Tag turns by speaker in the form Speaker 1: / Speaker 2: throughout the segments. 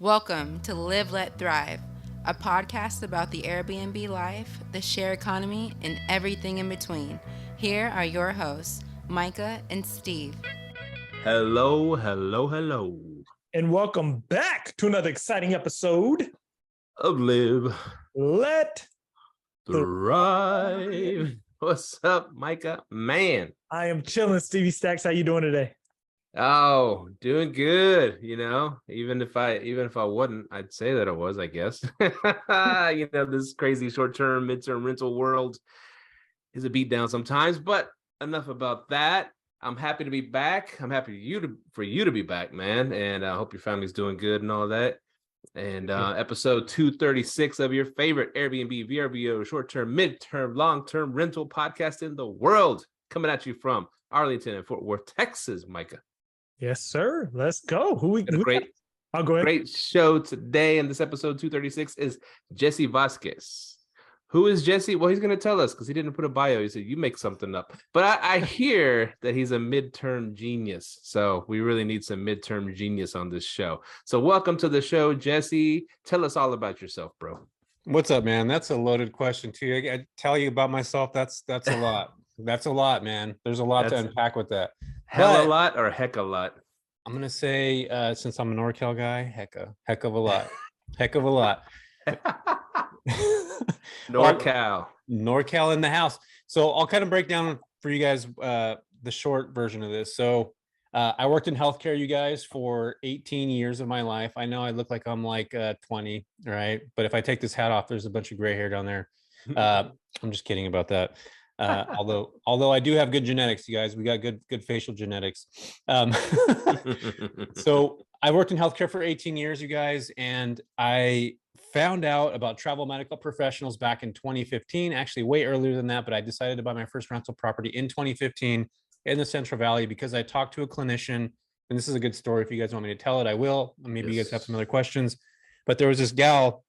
Speaker 1: Welcome to Live, Let, Thrive, a podcast about the Airbnb life, the share economy, and everything in between. Here are your hosts, Myka and Steve.
Speaker 2: Hello, hello, hello.
Speaker 3: And welcome back to another exciting episode
Speaker 2: of Live,
Speaker 3: Let,
Speaker 2: Thrive. What's up, Myka? Man.
Speaker 3: I am chilling. Stevie Stacks, how you doing today?
Speaker 2: Oh, doing good. Even if I wouldn't, I'd say that I was, I guess. This crazy short-term, midterm rental world is a beatdown sometimes, but enough about that. I'm happy to be back. I'm happy for you to be back, man. And I hope your family's doing good and all that. And episode 236 of your favorite Airbnb, VRBO, short-term, midterm, long-term rental podcast in the world, coming at you from Arlington and Fort Worth, Texas, Myka.
Speaker 3: Yes, sir. Let's go.
Speaker 2: I'll go ahead. Great show today. And this episode 236 is Jesse Vasquez. Who is Jesse? Well, he's going to tell us because he didn't put a bio. He said, you make something up. But I hear that he's a midterm genius. So we really need some midterm genius on this show. So welcome to the show, Jesse. Tell us all about yourself, bro.
Speaker 4: What's up, man? That's a loaded question, too. I tell you about myself. That's a lot. That's a lot, man. There's a lot to unpack with that.
Speaker 2: A lot or heck a lot?
Speaker 4: I'm going to say, since I'm a NorCal guy, heck of a lot. Heck of a lot. NorCal in the house. So I'll kind of break down for you guys the short version of this. So I worked in healthcare, you guys, for 18 years of my life. I know I look like I'm like 20, right? But if I take this hat off, there's a bunch of gray hair down there. I'm just kidding about that. Although I do have good genetics, you guys, we got good facial genetics. So I worked in healthcare for 18 years, you guys, and I found out about travel medical professionals back in 2015, actually way earlier than that, but I decided to buy my first rental property in 2015 in the Central Valley because I talked to a clinician, and this is a good story. If you guys want me to tell it, I will. Maybe you guys have some other questions, but there was this gal.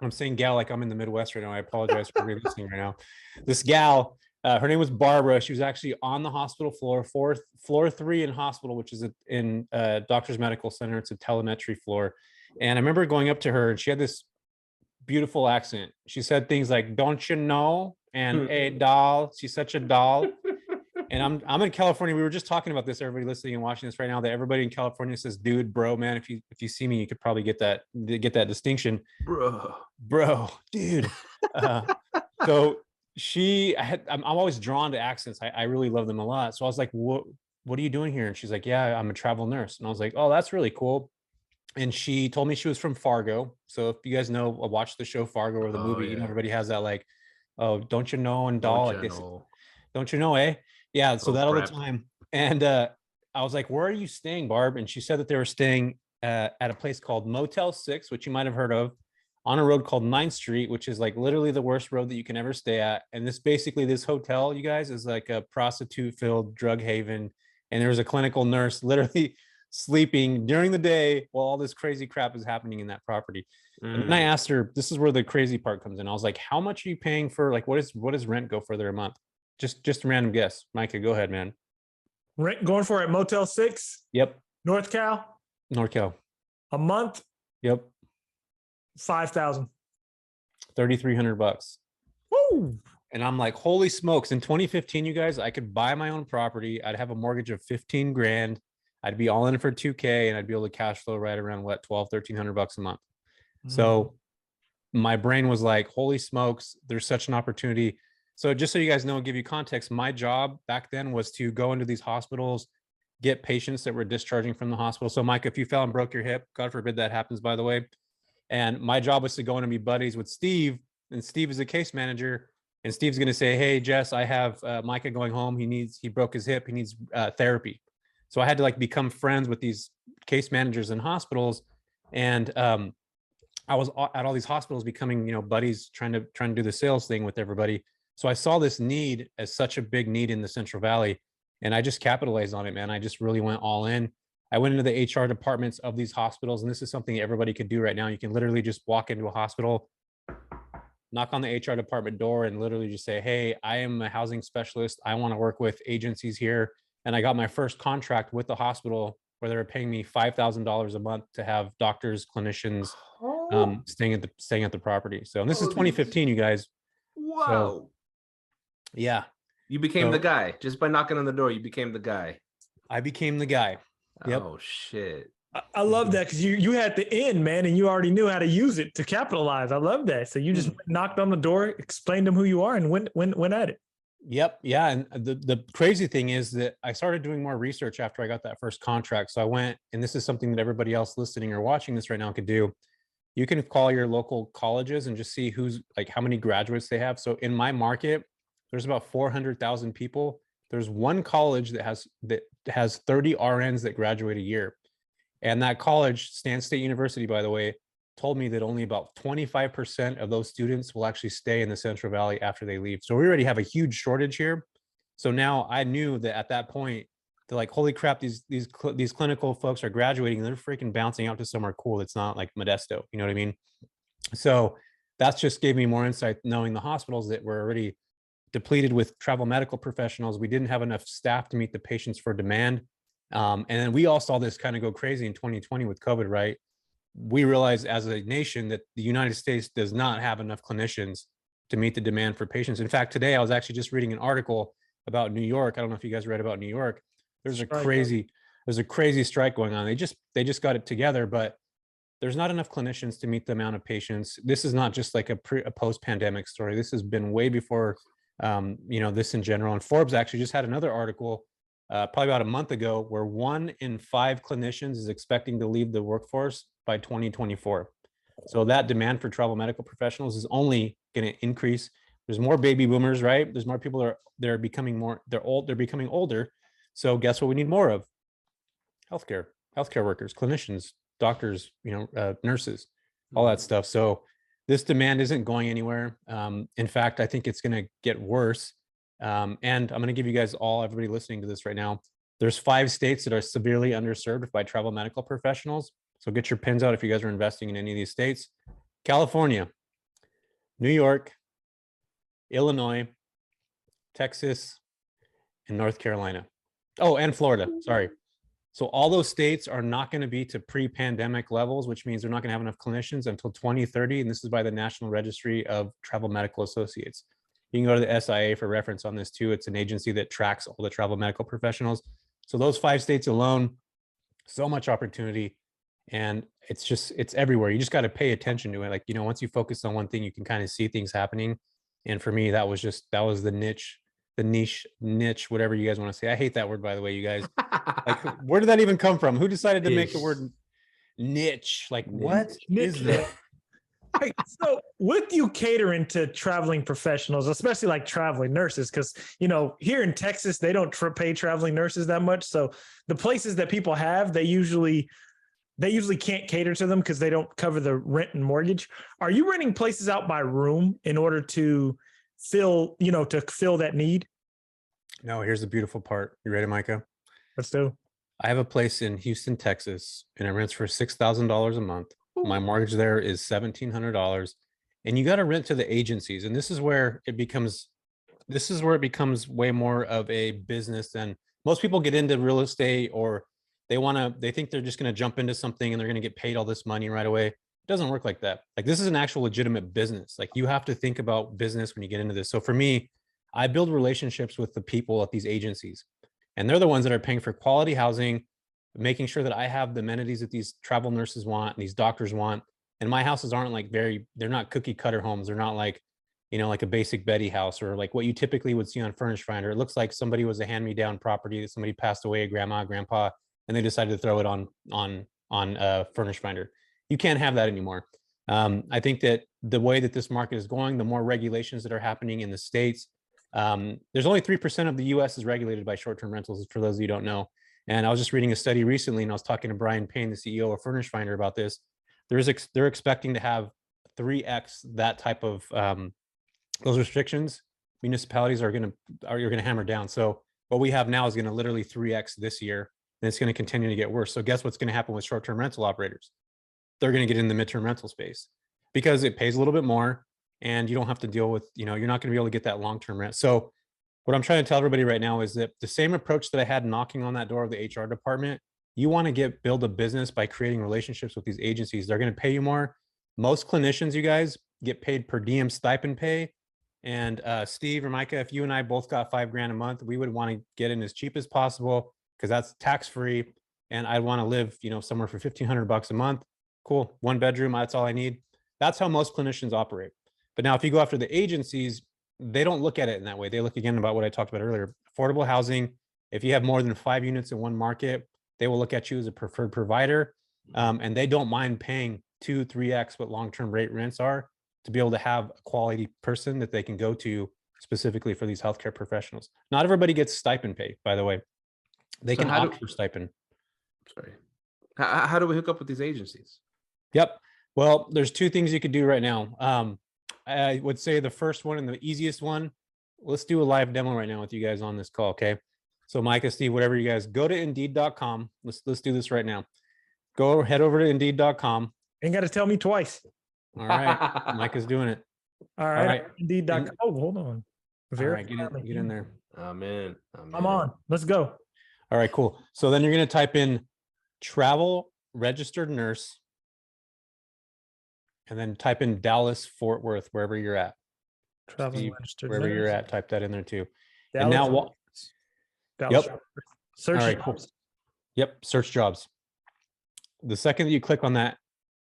Speaker 4: I'm saying gal like I'm in the Midwest right now. I apologize for re-listening right now. This gal, her name was Barbara. She was actually on the hospital floor, floor 3 in hospital, which is in Doctor's Medical Center. It's a telemetry floor. And I remember going up to her, and she had this beautiful accent. She said things like, "Don't you know?" and "Hey, doll." She's such a doll. And I'm in California. We were just talking about this, everybody listening and watching this right now, that everybody in California says, dude, bro, man, if you see me, you could probably get that distinction. Bro, dude. So I'm always drawn to accents. I really love them a lot. So I was like, what are you doing here? And she's like, yeah, I'm a travel nurse. And I was like, oh, that's really cool. And she told me she was from Fargo. So if you guys know, watch the show Fargo or the movie, you know, everybody has that like, oh, don't you know? And doll, like this, don't you know, eh? Yeah, so that all the time. And I was like, where are you staying, Barb? And she said that they were staying at a place called Motel 6, which you might have heard of, on a road called 9th Street, which is like literally the worst road that you can ever stay at. And this hotel, you guys, is like a prostitute-filled drug haven. And there was a clinical nurse literally sleeping during the day while all this crazy crap is happening in that property. And then I asked her, this is where the crazy part comes in. I was like, how much are you paying for, like, what does rent go for there a month? Just a random guess. Myka, go ahead, man.
Speaker 3: Rent going for at Motel 6?
Speaker 4: Yep.
Speaker 3: NorCal. A month?
Speaker 4: Yep.
Speaker 3: $5,000.
Speaker 4: $3,300.
Speaker 3: Woo!
Speaker 4: And I'm like, holy smokes. In 2015, you guys, I could buy my own property. I'd have a mortgage of 15 grand. I'd be all in for 2K, and I'd be able to cash flow right around $1,200-$1,300 a month. So my brain was like, holy smokes, there's such an opportunity. So just so you guys know, give you context, my job back then was to go into these hospitals, get patients that were discharging from the hospital. So Mike, if you fell and broke your hip, God forbid that happens, by the way. And my job was to go in and be buddies with Steve, and Steve is a case manager. And Steve's going to say, hey, Jess, I have Myka going home. He broke his hip. He needs therapy. So I had to like become friends with these case managers in hospitals. And I was at all these hospitals becoming, buddies, trying to do the sales thing with everybody. So I saw this need as such a big need in the Central Valley, and I just capitalized on it, man. I just really went all in. I went into the HR departments of these hospitals, and this is something everybody could do right now. You can literally just walk into a hospital, knock on the HR department door, and literally just say, hey, I am a housing specialist. I want to work with agencies here. And I got my first contract with the hospital where they were paying me $5,000 a month to have doctors, clinicians staying at the property. So, and this is 2015, you guys.
Speaker 2: Wow.
Speaker 4: So, yeah.
Speaker 2: You became the guy just by knocking on the door. You became the guy.
Speaker 4: I became the guy. Yep.
Speaker 2: Oh shit.
Speaker 3: I love that because you had the in, man, and you already knew how to use it to capitalize. I love that. So you just knocked on the door, explained to them who you are, and went at it.
Speaker 4: Yep. Yeah. And the crazy thing is that I started doing more research after I got that first contract. So I went, and this is something that everybody else listening or watching this right now could do. You can call your local colleges and just see who's like how many graduates they have. So in my market, there's about 400,000 people. There's one college that has 30 RNs that graduate a year. And that college, Stan State University, by the way, told me that only about 25% of those students will actually stay in the Central Valley after they leave. So we already have a huge shortage here. So now I knew that at that point, they're like, holy crap, these clinical folks are graduating. They're freaking bouncing out to somewhere cool. It's not like Modesto. You know what I mean? So that's just gave me more insight knowing the hospitals that were already depleted with travel medical professionals. We didn't have enough staff to meet the patients for demand. And then we all saw this kind of go crazy in 2020 with COVID, right? We realized as a nation that the United States does not have enough clinicians to meet the demand for patients. In fact, today I was actually just reading an article about New York. I don't know if you guys read about New York. There's a crazy strike going on. They just got it together, but there's not enough clinicians to meet the amount of patients. This is not just like a post-pandemic story. This has been way before, this in general. And Forbes actually just had another article probably about a month ago where 1 in 5 clinicians is expecting to leave the workforce by 2024. So that demand for travel medical professionals is only going to increase. There's more baby boomers, right? There's more people they're becoming older. So guess what we need more of? Healthcare workers, clinicians, doctors, nurses, all that stuff. So this demand isn't going anywhere. In fact, I think it's going to get worse. And I'm going to give you guys everybody listening to this right now, there's 5 states that are severely underserved by travel medical professionals. So get your pins out if you guys are investing in any of these states. California, New York, Illinois, Texas, and North Carolina. Oh, and Florida, sorry. So all those states are not going to be to pre-pandemic levels, which means they're not going to have enough clinicians until 2030. And this is by the National Registry of Travel Medical Associates. You can go to the SIA for reference on this too. It's an agency that tracks all the travel medical professionals. So those 5 states alone, so much opportunity. And it's everywhere. You just got to pay attention to it. Like, once you focus on one thing, you can kind of see things happening. And for me, that was the niche, whatever you guys want to say. I hate that word, by the way, you guys. Like, where did that even come from? Who decided to make the word niche? Like, what is that?
Speaker 3: So with you catering to traveling professionals, especially like traveling nurses, because, here in Texas, they don't pay traveling nurses that much. So the places that people have, they usually can't cater to them because they don't cover the rent and mortgage. Are you renting places out by room in order to fill that need?
Speaker 4: No, here's the beautiful part. You ready, Myka?
Speaker 3: Let's do.
Speaker 4: I have a place in Houston, Texas, and it rents for $6,000 a month. My mortgage there is $1,700, and you got to rent to the agencies. And this is where it becomes way more of a business than most people get into real estate, or they think they're just going to jump into something and they're going to get paid all this money right away. It doesn't work like that. Like, this is an actual legitimate business. Like, you have to think about business when you get into this. So for me, I build relationships with the people at these agencies, and they're the ones that are paying for quality housing, making sure that I have the amenities that these travel nurses want and these doctors want. And my houses aren't like they're not cookie cutter homes. They're not like, like a basic Betty house or like what you typically would see on Furnish Finder. It looks like somebody was a hand-me-down property that somebody passed away, grandma, grandpa, and they decided to throw it on Furnish Finder. You can't have that anymore. I think that the way that this market is going, the more regulations that are happening in the States, there's only 3% of the US is regulated by short-term rentals, for those of you who don't know. And I was just reading a study recently, and I was talking to Brian Payne, the CEO of Furnish Finder, about this. They're expecting to have 3x that type of those restrictions. Municipalities are going to hammer down. So what we have now is going to literally 3x this year, and it's going to continue to get worse. So guess what's going to happen with short-term rental operators? They're going to get in the midterm rental space because it pays a little bit more, and you don't have to deal with, you're not going to be able to get that long-term rent. So what I'm trying to tell everybody right now is that the same approach that I had knocking on that door of the HR department, you want to build a business by creating relationships with these agencies. They're going to pay you more. Most clinicians, you guys, get paid per diem stipend pay. And Steve or Myka, if you and I both got $5,000 a month, we would want to get in as cheap as possible because that's tax free. And I want to live, somewhere for $1,500 a month. Cool, 1 bedroom, that's all I need. That's how most clinicians operate. But now, if you go after the agencies, they don't look at it in that way. They look again about what I talked about earlier. Affordable housing. If you have more than 5 units in one market, they will look at you as a preferred provider, and they don't mind paying 2-3x what long-term rate rents are to be able to have a quality person that they can go to specifically for these healthcare professionals. Not everybody gets stipend pay, by the way. They can opt for stipend.
Speaker 2: Sorry. How do we hook up with these agencies?
Speaker 4: Yep. Well, there's 2 things you could do right now. I would say the first one and the easiest one, let's do a live demo right now with you guys on this call, okay? So Myka, Steve, whatever you guys, go to Indeed.com. Let's do this right now. Head over to Indeed.com.
Speaker 3: Ain't got to tell me twice.
Speaker 4: All right. Myka's doing it.
Speaker 3: All right. Indeed.com. Oh, hold on.
Speaker 4: All right, get in there.
Speaker 2: Amen.
Speaker 3: I'm on. Let's go.
Speaker 4: All right, cool. So then you're going to type in travel registered nurse and then type in Dallas, Fort Worth, wherever you're at.
Speaker 3: Travel
Speaker 4: Steve,
Speaker 3: registered
Speaker 4: wherever
Speaker 3: nurse.
Speaker 4: you're at, type that in there too.
Speaker 3: Dallas,
Speaker 4: and now,
Speaker 3: Dallas,
Speaker 4: yep.
Speaker 3: Search
Speaker 4: All right,
Speaker 3: jobs.
Speaker 4: cool. Yep, search jobs. The second that you click on that,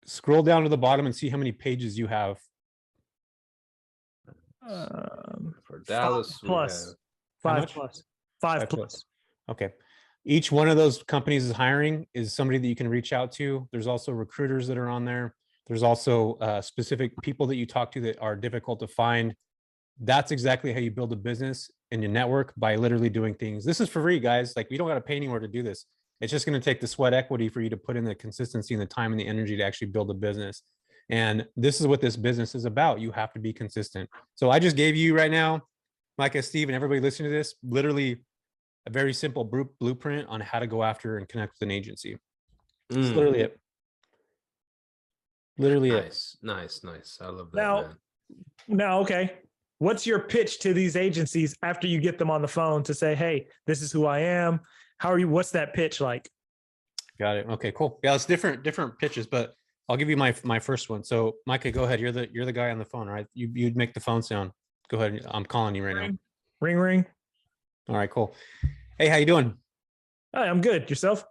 Speaker 4: scroll down to the bottom and see how many pages you have.
Speaker 2: For Dallas,
Speaker 3: 5 plus.
Speaker 4: How
Speaker 3: 5
Speaker 4: much?
Speaker 3: plus. 5 plus.
Speaker 4: Okay. Each one of those companies is hiring is somebody that you can reach out to. There's also recruiters that are on there. There's also specific people that you talk to that are difficult to find. That's exactly how you build a business in your network, by literally doing things. This is for free, guys. Like, we don't got to pay anywhere to do this. It's just going to take the sweat equity for you to put in the consistency and the time and the energy to actually build a business. And this is what this business is about. You have to be consistent. So I just gave you right now, Myka, Steve, and everybody listening to this, literally a very simple blueprint on how to go after and connect with an agency. It's literally it. Literally
Speaker 2: nice. I love that.
Speaker 3: Now, okay. What's your pitch to these agencies after you get them on the phone to say, hey, this is who I am? How are you? What's that pitch like?
Speaker 4: Got it. Okay, cool. Yeah, it's different pitches, but I'll give you my first one. So Myka, go ahead. You're the guy on the phone, right? You'd make the phone sound. Go ahead. I'm calling you right now.
Speaker 3: Ring, ring.
Speaker 4: All right, cool. Hey, how you doing?
Speaker 3: Hi, I'm good. Yourself?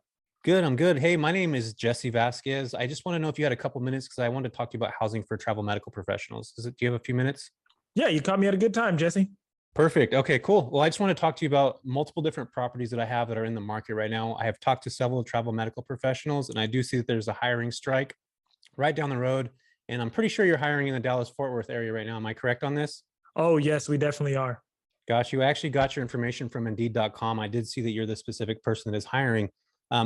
Speaker 4: Good. I'm good. Hey, my name is Jesse Vasquez. I just want to know if you had a couple minutes because I wanted to talk to you about housing for travel medical professionals. Do you have a few minutes?
Speaker 3: Yeah, you caught me at a good time, Jesse.
Speaker 4: Perfect. Okay, cool. Well, I just want to talk to you about multiple different properties that I have that are in the market right now. I have talked to several travel medical professionals, and I do see that there's a hiring strike right down the road. And I'm pretty sure you're hiring in the Dallas-Fort Worth area right now. Am I correct on this?
Speaker 3: Oh, yes, we definitely are.
Speaker 4: Got you. I actually got your information from Indeed.com. I did see that you're the specific person that is hiring.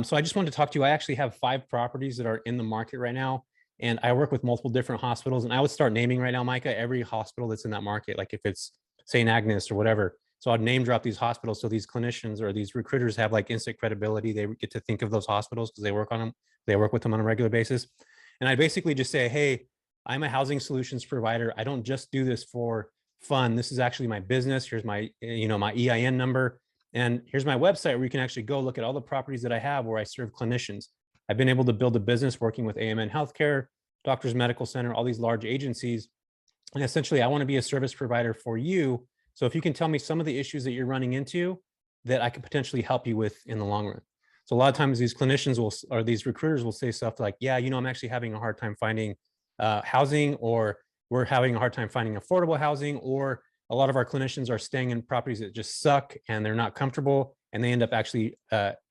Speaker 4: So I just wanted to talk to you. I actually have 5 properties that are in the market right now. And I work with multiple different hospitals, and I would start naming right now, Myka, every hospital that's in that market. Like if it's St. Agnes or whatever. So I'd name drop these hospitals. So these clinicians or these recruiters have like instant credibility. They get to think of those hospitals because they work on them. They work with them on a regular basis. And I basically just say, hey, I'm a housing solutions provider. I don't just do this for fun. This is actually my business. Here's my, my EIN number. And here's my website where you can actually go look at all the properties that I have where I serve clinicians. I've been able to build a business working with AMN Healthcare, Doctors Medical Center, all these large agencies. And essentially, I want to be a service provider for you. So if you can tell me some of the issues that you're running into that I could potentially help you with in the long run. So a lot of times these clinicians or these recruiters will say stuff like, yeah, I'm actually having a hard time finding housing, or we're having a hard time finding affordable housing, or a lot of our clinicians are staying in properties that just suck and they're not comfortable, and they end up actually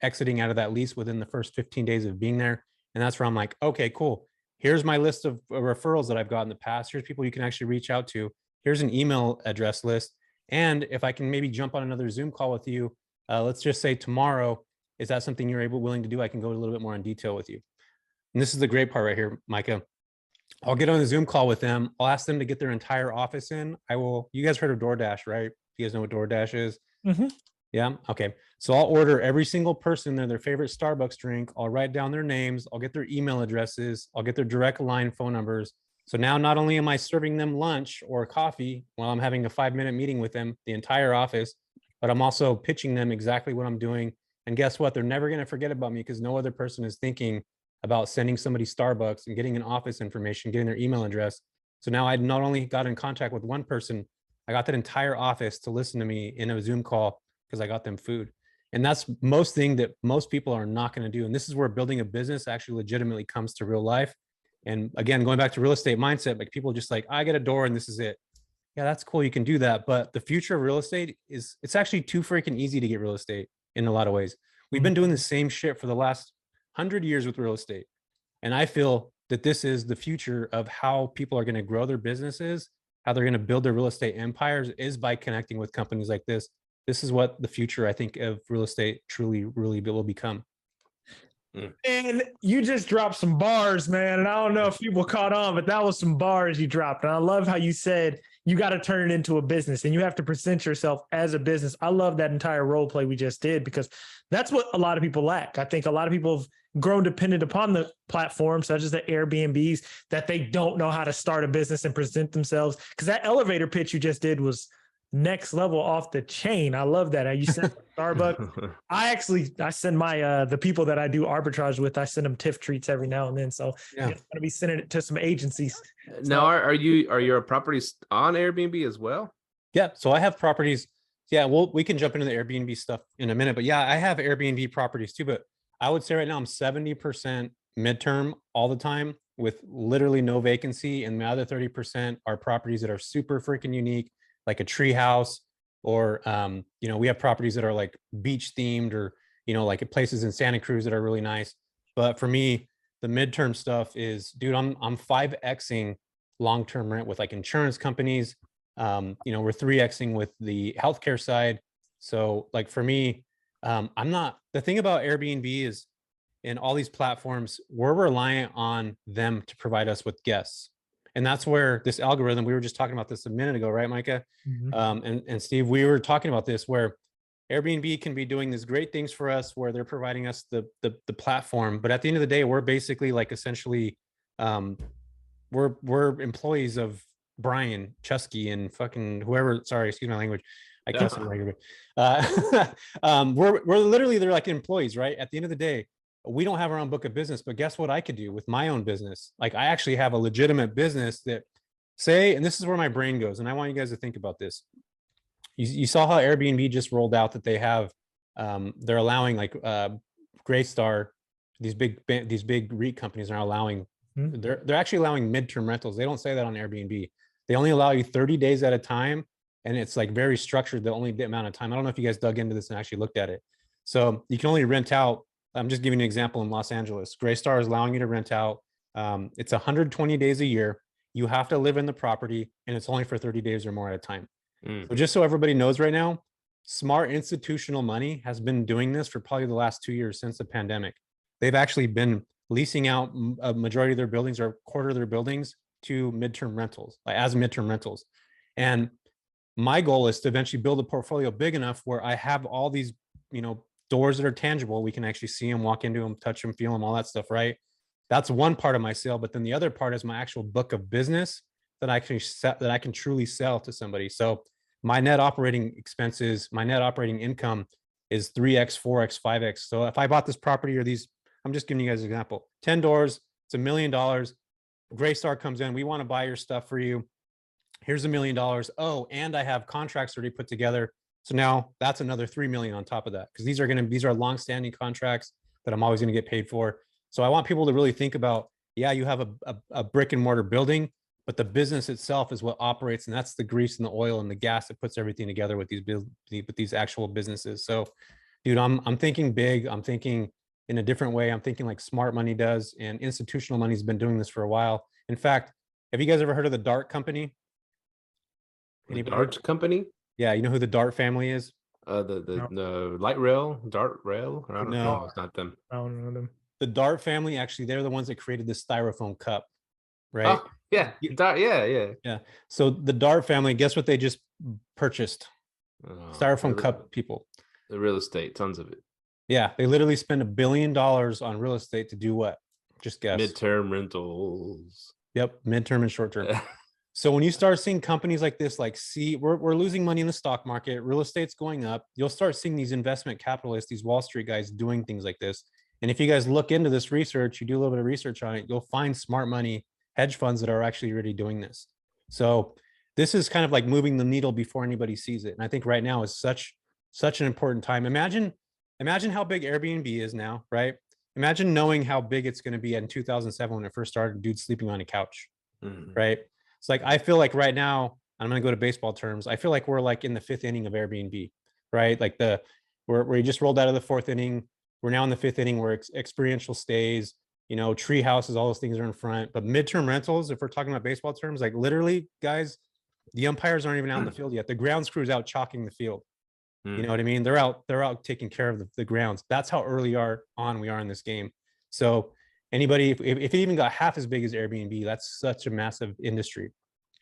Speaker 4: exiting out of that lease within the first 15 days of being there. And that's where I'm like, okay, cool. Here's my list of referrals that I've got in the past. Here's people you can actually reach out to. Here's an email address list. And if I can maybe jump on another Zoom call with you, let's just say tomorrow, is that something you're willing to do? I can go a little bit more in detail with you. And this is the great part right here, Myka. I'll get on a Zoom call with them. I'll ask them to get their entire office in. You guys heard of DoorDash, right? You guys know what DoorDash is?
Speaker 3: Mm-hmm.
Speaker 4: Yeah. Okay. So I'll order every single person their favorite Starbucks drink. I'll write down their names. I'll get their email addresses. I'll get their direct line phone numbers. So now not only am I serving them lunch or coffee while I'm having a 5-minute meeting with them, the entire office, but I'm also pitching them exactly what I'm doing And guess what? They're never going to forget about me because no other person is thinking about sending somebody Starbucks and getting an office information, getting their email address. So now I not only got in contact with one person, I got that entire office to listen to me in a Zoom call because I got them food. And that's most thing that most people are not going to do. And this is where building a business actually legitimately comes to real life. And again, going back to real estate mindset, like people just like, I get a door and this is it. Yeah, that's cool. You can do that. But the future of real estate is, it's actually too freaking easy to get real estate in a lot of ways. We've been doing the same shit for the last 100 years with real estate. And I feel that this is the future of how people are going to grow their businesses, how they're going to build their real estate empires is by connecting with companies like this. This is what the future, I think, of real estate truly, really will become.
Speaker 3: And you just dropped some bars, man. And I don't know if people caught on, but that was some bars you dropped. And I love how you said you got to turn it into a business and you have to present yourself as a business. I love that entire role play we just did because that's what a lot of people lack. I think a lot of people have grown dependent upon the platforms such as the Airbnbs that they don't know how to start a business and present themselves. Because that elevator pitch you just did was next level off the chain. I love that. You said Starbucks. I send my the people that I do arbitrage with, I send them TIFF treats every now and then. So I'm going to be sending it to some agencies.
Speaker 2: Now, are your properties on Airbnb as well?
Speaker 4: Yeah. So I have properties. Yeah, we can jump into the Airbnb stuff in a minute, but yeah, I have Airbnb properties too. But I would say right now I'm 70% midterm all the time with literally no vacancy, and my other 30% are properties that are super freaking unique, like a tree house, or we have properties that are like beach themed, or like places in Santa Cruz that are really nice. But for me, the midterm stuff is, dude, I'm 5xing long-term rent with like insurance companies. We're 3xing with the healthcare side. So like for me, the thing about Airbnb is, in all these platforms, we're reliant on them to provide us with guests. And that's where this algorithm, we were just talking about this a minute ago, right, Myka? Mm-hmm. And Steve, we were talking about this, where Airbnb can be doing these great things for us, where they're providing us the platform. But at the end of the day, we're basically like essentially, we're employees of Brian Chusky and fucking whoever, sorry, excuse my language. I can't say language. We're literally, they're like employees, right? At the end of the day, we don't have our own book of business, but guess what I could do with my own business? Like I actually have a legitimate business that and this is where my brain goes. And I want you guys to think about this. You saw how Airbnb just rolled out that they have, they're allowing like Greystar, these big REIT companies are allowing, they're actually allowing midterm rentals. They don't say that on Airbnb. They only allow you 30 days at a time. And it's like very structured, the only amount of time. I don't know if you guys dug into this and actually looked at it. So you can only rent out, I'm just giving you an example in Los Angeles. Greystar is allowing you to rent out. It's 120 days a year. You have to live in the property, and it's only for 30 days or more at a time. So just so everybody knows right now, smart institutional money has been doing this for probably the last 2 years since the pandemic. They've actually been leasing out a majority of their buildings or a quarter of their buildings to midterm rentals, like as midterm rentals. And my goal is to eventually build a portfolio big enough where I have all these, doors that are tangible. We can actually see them, walk into them, touch them, feel them, all that stuff, right? That's one part of my sale. But then the other part is my actual book of business that I can truly sell to somebody. So my net operating expenses, my net operating income is 3x, 4x, 5x. So if I bought this property or these, I'm just giving you guys an example, 10 doors, it's $1 million. Greystar comes in, we want to buy your stuff for you. Here's $1 million. Oh, and I have contracts already put together. So now that's another 3 million on top of that, because these are long-standing contracts that I'm always going to get paid for. So I want people to really think about, yeah, you have a brick and mortar building, but the business itself is what operates, and that's the grease and the oil and the gas that puts everything together with these actual businesses. So, dude, I'm thinking big. I'm thinking in a different way. I'm thinking like smart money does, and institutional money's been doing this for a while. In fact, have you guys ever heard of the Dart Company?
Speaker 2: Dart Company?
Speaker 4: Yeah, you know who the Dart family is?
Speaker 2: The light rail, Dart rail. I don't know. It's not them.
Speaker 3: I don't know them.
Speaker 4: The Dart family, actually, they're the ones that created the styrofoam cup, right?
Speaker 2: Oh, yeah, Dart, yeah.
Speaker 4: So the Dart family, guess what they just purchased? Styrofoam cup people.
Speaker 2: The real estate, tons of it.
Speaker 4: Yeah, they literally spend $1 billion on real estate to do what? Just guess.
Speaker 2: Midterm rentals.
Speaker 4: Yep, midterm and short term. So when you start seeing companies like this, like we're losing money in the stock market, real estate's going up, you'll start seeing these investment capitalists, these Wall Street guys doing things like this. And if you guys look into this research, you do a little bit of research on it, you'll find smart money hedge funds that are actually already doing this. So this is kind of like moving the needle before anybody sees it. And I think right now is such an important time. Imagine how big Airbnb is now, right? Imagine knowing how big it's going to be in 2007 when it first started, dudes sleeping on a couch, right? It's like, I feel like right now, I'm going to go to baseball terms, I feel like we're like in the 5th inning of Airbnb, right? Like we just rolled out of the 4th inning. We're now in the 5th inning where experiential stays, tree houses, all those things are in front. But midterm rentals, if we're talking about baseball terms, like literally, guys, the umpires aren't even out in the field yet. The grounds crew's out chalking the field. You know what I mean? They're out taking care of the grounds. That's how early we are in this game. So anybody, if it even got half as big as Airbnb, that's such a massive industry.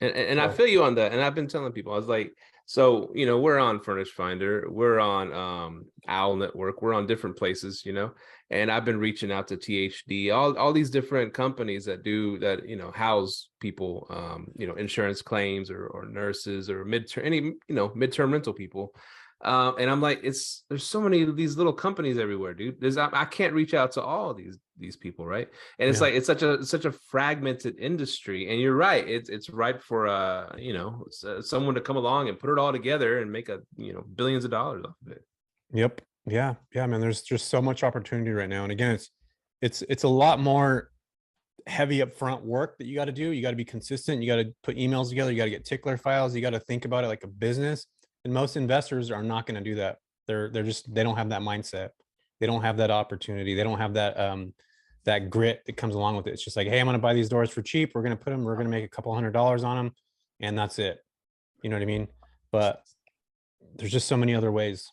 Speaker 2: And I feel you on that. And I've been telling people, I was like, so, we're on Furnish Finder, we're on Owl Network, we're on different places, and I've been reaching out to THD, all these different companies that house people, insurance claims or nurses or midterm rental people. And I'm like, there's so many of these little companies everywhere, dude. I can't reach out to all these people, right? And it's like it's such a fragmented industry. And you're right, it's ripe for someone to come along and put it all together and make billions of dollars off of it.
Speaker 4: Yep. Yeah, man. There's just so much opportunity right now. And again, it's a lot more heavy upfront work that you got to do. You got to be consistent. You got to put emails together. You got to get tickler files. You got to think about it like a business. And most investors are not going to do that. They don't have that mindset. They don't have that opportunity. They don't have that grit that comes along with it. It's just like, hey, I'm going to buy these doors for cheap. We're going to make a couple $100s on them, and that's it. You know what I mean? But there's just so many other ways.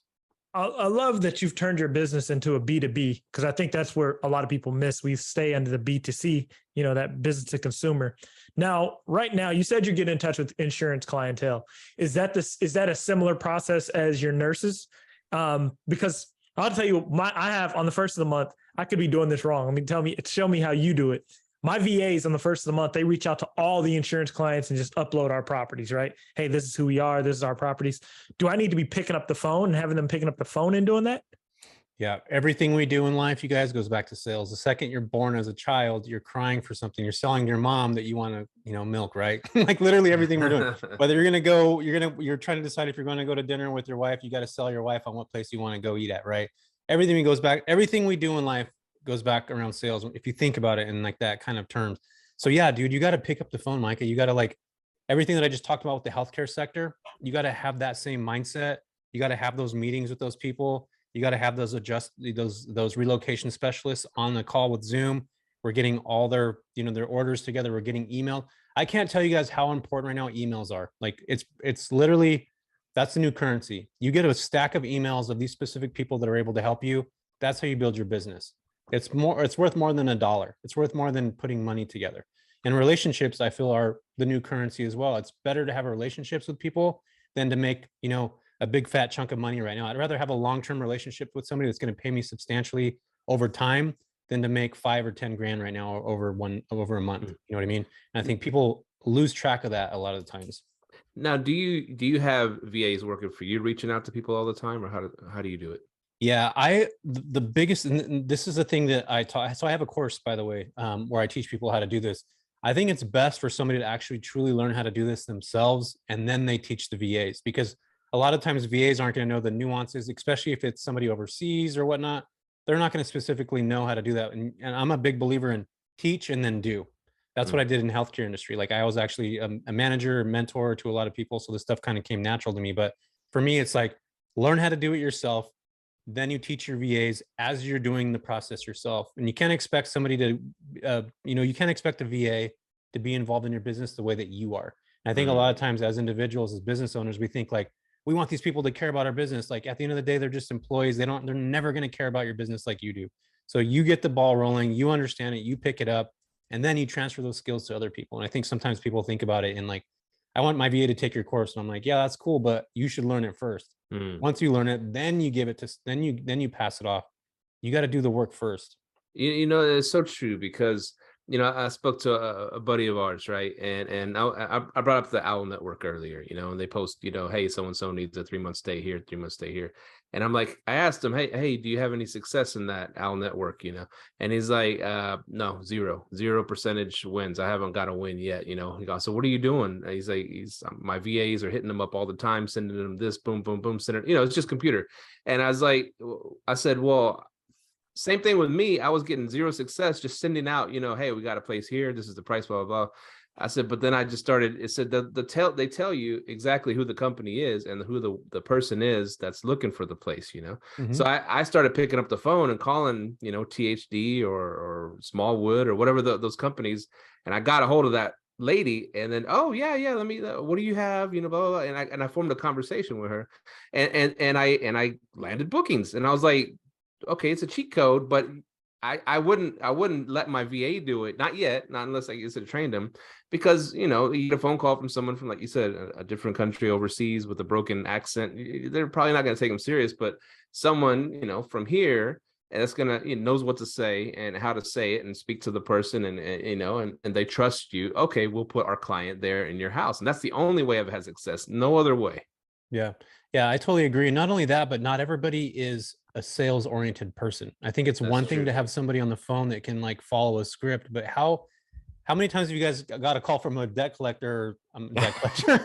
Speaker 3: I love that you've turned your business into a B2B, because I think that's where a lot of people miss. We stay under the B2C, that business to consumer. Now, right now, you said you're getting in touch with insurance clientele. Is that a similar process as your nurses? Because I'll tell you, I have on the first of the month, I could be doing this wrong. Show me how you do it. My VAs on the first of the month, they reach out to all the insurance clients and just upload our properties, right? Hey, this is who we are. This is our properties. Do I need to be picking up the phone and having them picking up the phone and doing that?
Speaker 4: Yeah. Everything we do in life, you guys, goes back to sales. The second you're born as a child, you're crying for something. You're selling your mom that you want to, milk, right? Like literally everything we're doing, whether you're trying to decide if you're going to go to dinner with your wife, you got to sell your wife on what place you want to go eat at, right? Everything we do in life goes back around sales, if you think about it in like that kind of terms. So yeah, dude, you got to pick up the phone, Myka. You got to, like, everything that I just talked about with the healthcare sector, you got to have that same mindset. You got to have those meetings with those people. You got to have those relocation specialists on the call with Zoom. We're getting all their orders together. We're getting email. I can't tell you guys how important right now emails are. Like it's literally, that's the new currency. You get a stack of emails of these specific people that are able to help you. That's how you build your business. It's worth more than $1. It's worth more than putting money together. And relationships, I feel, are the new currency as well. It's better to have relationships with people than to make, a big fat chunk of money right now. I'd rather have a long-term relationship with somebody that's going to pay me substantially over time than to make 5 or 10 grand right now over a month. You know what I mean? And I think people lose track of that a lot of the times.
Speaker 2: Now, do you have VAs working for you, reaching out to people all the time, or how do you do it?
Speaker 4: Yeah, the biggest, and this is the thing that I taught. So I have a course, by the way, where I teach people how to do this. I think it's best for somebody to actually truly learn how to do this themselves, and then they teach the VAs, because a lot of times VAs aren't going to know the nuances, especially if it's somebody overseas or whatnot. They're not going to specifically know how to do that. And I'm a big believer in teach and then do. That's what I did in the healthcare industry. Like I was actually a manager, a mentor to a lot of people. So this stuff kind of came natural to me. But for me, it's like, learn how to do it yourself. Then you teach your VAs as you're doing the process yourself. And you can't expect somebody to, you can't expect a VA to be involved in your business the way that you are. And I think a lot of times as individuals, as business owners, we think like, we want these people to care about our business. Like at the end of the day, they're just employees. They're never going to care about your business like you do. So you get the ball rolling, you understand it, you pick it up, and then you transfer those skills to other people. And I think sometimes people think about it in like, I want my VA to take your course. And I'm like, yeah, that's cool, but you should learn it first. Once you learn it, then you give it to, then you pass it off. You got to do the work first.
Speaker 2: It's so true, because I spoke to a buddy of ours, right? And I brought up the Owl Network earlier, and they post, hey, so-and-so needs a 3-month stay here, 3-month stay here. And I'm like, I asked him, hey, do you have any success in that Owl Network, And he's like, no, 0% wins. I haven't got a win yet, He goes, so what are you doing? And he's like, my VAs are hitting them up all the time, sending them this, boom, boom, boom, sending, it's just computer. And I said, well, same thing with me. I was getting zero success just sending out, hey, we got a place here. This is the price, blah, blah, blah. I said, but then I just started, it said they tell you exactly who the company is and who the person is that's looking for the place,
Speaker 4: Mm-hmm.
Speaker 2: So I started picking up the phone and calling, THD or Smallwood or whatever those companies. And I got a hold of that lady, and then, oh yeah, let me, what do you have, blah, blah, blah. And I formed a conversation with her, and I landed bookings, and I was like, okay, it's a cheat code, but I wouldn't let my VA do it. Not yet, not unless I used to train them, because you get a phone call from someone from, like you said, a different country overseas with a broken accent. They're probably not going to take them serious, but someone, from here, and that's gonna, knows what to say and how to say it and speak to the person, and and they trust you. Okay, we'll put our client there in your house, and that's the only way I've had success. No other way.
Speaker 4: Yeah, I totally agree. Not only that, but not everybody is a sales oriented person. I think it's
Speaker 2: That's
Speaker 4: one thing
Speaker 2: true.
Speaker 4: to have somebody on the phone that can like follow a script, but how many times have you guys got a call from a debt collector? Debt collector.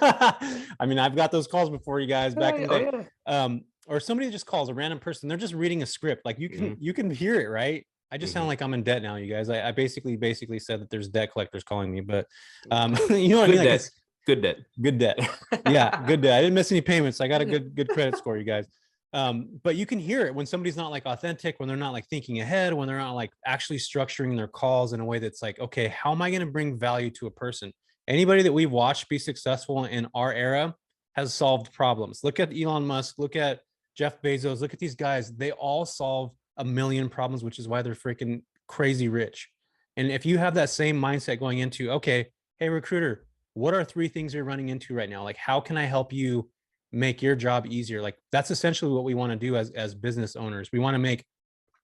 Speaker 4: I mean, I've got those calls before, you guys, back in the day. Or somebody just calls, a random person. They're just reading a script. Like you can hear it, right? I just sound like I'm in debt now, you guys. I basically said that there's debt collectors calling me, but you know what I mean? Like
Speaker 2: good debt.
Speaker 4: Yeah, good debt. I didn't miss any payments. I got a good credit score, you guys. But you can hear it when somebody's not like authentic, when they're not like thinking ahead, when they're not like actually structuring their calls in a way that's like, okay, how am I going to bring value to a person? Anybody that we've watched be successful in our era has solved problems. Look at Elon Musk, look at Jeff Bezos, look at these guys. They all solve a million problems, which is why they're freaking crazy rich. And if you have that same mindset going into, okay, hey, recruiter, what are 3 things you're running into right now? Like, how can I help you make your job easier? Like, that's essentially what we want to do as business owners. We want to make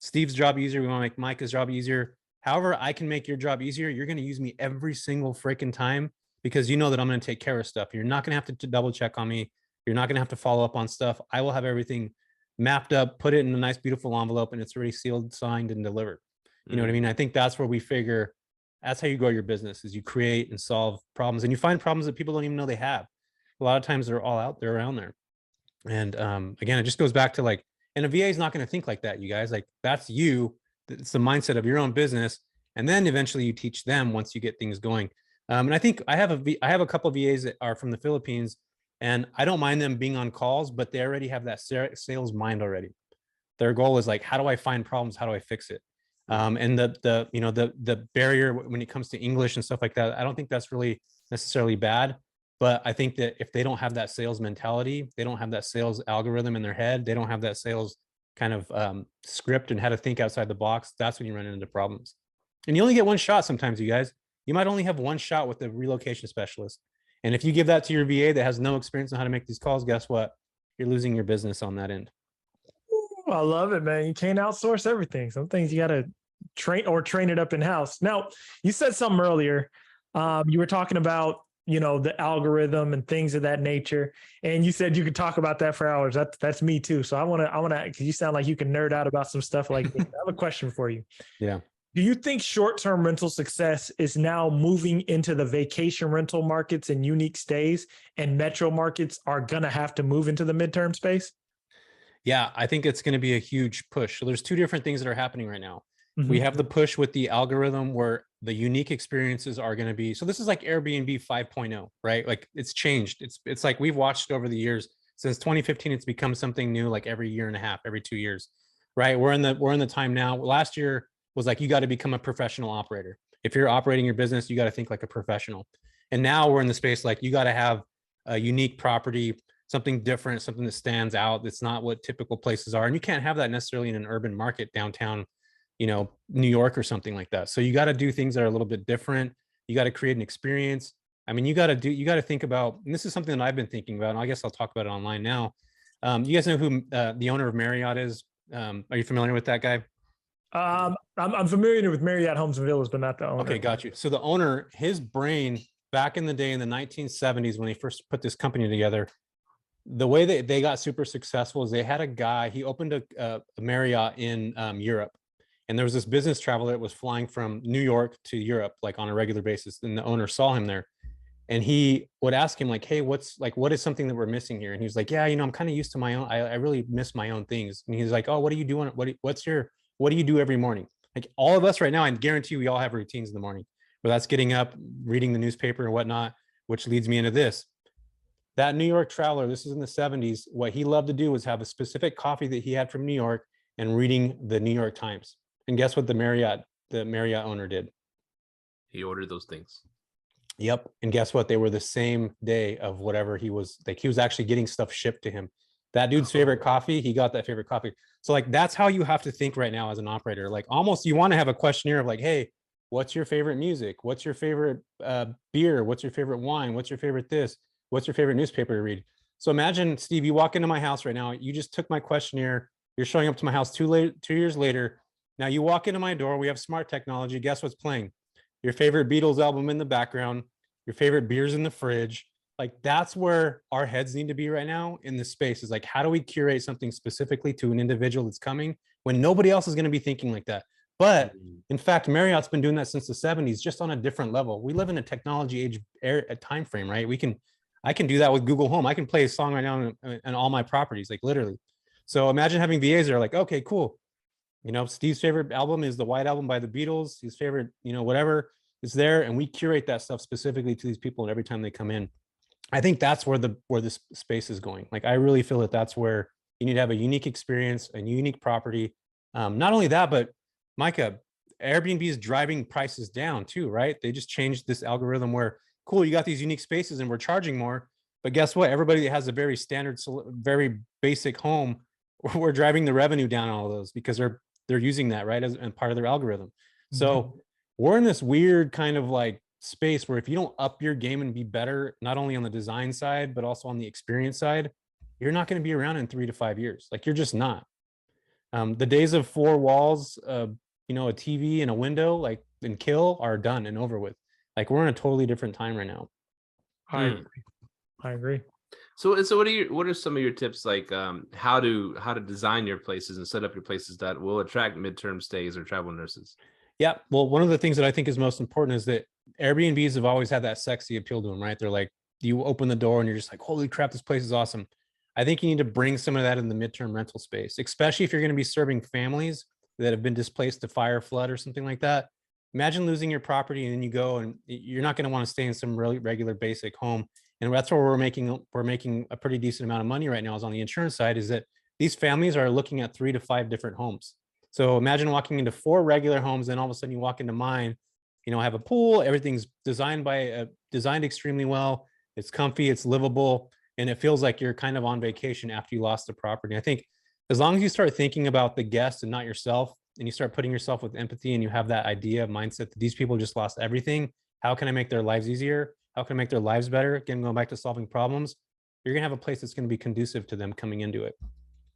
Speaker 4: Steve's job easier. We want to make Myka's job easier. However I can make your job easier, you're going to use me every single freaking time, because you know that I'm going to take care of stuff. You're not going to have to double check on me. You're not going to have to follow up on stuff. I will have everything mapped up, put it in a nice, beautiful envelope, and it's already sealed, signed, and delivered. You know what I mean? I think that's where we figure that's how you grow your business, is you create and solve problems, and you find problems that people don't even know they have. A lot of times they're all out there around there. And again, it just goes back to like, and a VA is not going to think like that, you guys. Like, that's you. It's the mindset of your own business. And then eventually you teach them once you get things going. And I think I have a couple of VAs that are from the Philippines, and I don't mind them being on calls, but they already have that sales mind already. Their goal is like, how do I find problems? How do I fix it? And the barrier when it comes to English and stuff like that, I don't think that's really necessarily bad. But I think that if they don't have that sales mentality, they don't have that sales algorithm in their head, they don't have that sales kind of script and how to think outside the box, that's when you run into problems. And you only get one shot sometimes, you guys. You might only have one shot with the relocation specialist. And if you give that to your VA that has no experience on how to make these calls, guess what? You're losing your business on that end.
Speaker 3: Ooh, I love it, man. You can't outsource everything. Some things you got to train it up in house. Now, you said something earlier. You were talking about, the algorithm and things of that nature. And you said you could talk about that for hours. That's me too. So I want to, because you sound like you can nerd out about some stuff like this. I have a question for you.
Speaker 4: Yeah.
Speaker 3: Do you think short-term rental success is now moving into the vacation rental markets and unique stays, and metro markets are going to have to move into the midterm space?
Speaker 4: Yeah, I think it's going to be a huge push. So there's 2 different things that are happening right now. We have the push with the algorithm where the unique experiences are going to be, so this is like Airbnb 5.0, right? Like, it's changed. It's like we've watched over the years since 2015. It's become something new, like every year and a half, every 2 years, right? We're in the time now. Last year was like, you got to become a professional operator. If you're operating your business, you got to think like a professional. And now we're in the space like, you got to have a unique property, something different, something that stands out. That's not what typical places are. And you can't have that necessarily in an urban market downtown, New York or something like that. So you got to do things that are a little bit different. You got to create an experience. I mean, you got to think about, and this is something that I've been thinking about, and I guess I'll talk about it online now. You guys know who the owner of Marriott is? Are you familiar with that guy?
Speaker 3: I'm familiar with Marriott Homes and Villas, but not the owner.
Speaker 4: Okay, got you. So the owner, his brain back in the day in the 1970s when they first put this company together, the way that they got super successful is they had a guy, he opened a Marriott in Europe. And there was this business traveler that was flying from New York to Europe, like on a regular basis. And the owner saw him there. And he would ask him like, hey, what is something that we're missing here? And he was like, yeah, I'm kind of used to my own, I really miss my own things. And he's like, oh, what are you doing? What do you do every morning? Like all of us right now, I guarantee we all have routines in the morning, whether that's getting up, reading the newspaper and whatnot, which leads me into this. That New York traveler, this is in the 70s, what he loved to do was have a specific coffee that he had from New York and reading the New York Times. And guess what the Marriott owner did?
Speaker 2: He ordered those things.
Speaker 4: Yep. And guess what? They were the same day of whatever he was actually getting stuff shipped to him. That dude's favorite coffee, he got that favorite coffee. So like, that's how you have to think right now as an operator. Like almost you want to have a questionnaire of like, hey, what's your favorite music? What's your favorite beer? What's your favorite wine? What's your favorite this? What's your favorite newspaper to read? So imagine, Steve, you walk into my house right now. You just took my questionnaire. You're showing up to my house 2 years later. Now you walk into my door. We have smart technology. Guess what's playing? Your favorite Beatles album in the background, your favorite beers in the fridge. Like that's where our heads need to be right now in this space is like, how do we curate something specifically to an individual that's coming when nobody else is going to be thinking like that? But in fact, Marriott's been doing that since the 70s, just on a different level. We live in a technology age time frame, right? I can do that with Google Home. I can play a song right now on all my properties, like literally. So imagine having VAs that are like, okay, cool. Steve's favorite album is the White Album by the Beatles. His favorite, whatever is there. And we curate that stuff specifically to these people every time they come in. I think that's where this space is going. Like, I really feel that that's where you need to have a unique experience, a unique property. Not only that, but Myka, Airbnb is driving prices down too, right? They just changed this algorithm where, cool, you got these unique spaces and we're charging more. But guess what? Everybody that has a very standard, very basic home, we're driving the revenue down on all of those because they're using that, right, as part of their algorithm. So we're in this weird kind of like space where if you don't up your game and be better, not only on the design side, but also on the experience side, you're not going to be around in 3 to 5 years. Like you're just not. The days of 4 walls, a TV and a window, like and kill are done and over with. Like we're in a totally different time right now.
Speaker 3: I agree.
Speaker 2: So what are some of your tips, like how to design your places and set up your places that will attract midterm stays or travel nurses?
Speaker 4: Yeah. Well, one of the things that I think is most important is that Airbnbs have always had that sexy appeal to them, right? They're like, you open the door and you're just like, holy crap, this place is awesome. I think you need to bring some of that in the midterm rental space, especially if you're going to be serving families that have been displaced to fire, flood, or something like that. Imagine losing your property and then you go and you're not going to want to stay in some really regular basic home. And that's where we're making a pretty decent amount of money right now is on the insurance side, is that these families are looking at 3 to 5 different homes. So imagine walking into 4 regular homes, and all of a sudden you walk into mine, I have a pool, everything's designed extremely well. It's comfy, it's livable, and it feels like you're kind of on vacation after you lost the property. I think as long as you start thinking about the guest and not yourself, and you start putting yourself with empathy and you have that mindset that these people just lost everything, how can I make their lives easier? How can I make their lives better? Again, going back to solving problems, you're going to have a place that's going to be conducive to them coming into it.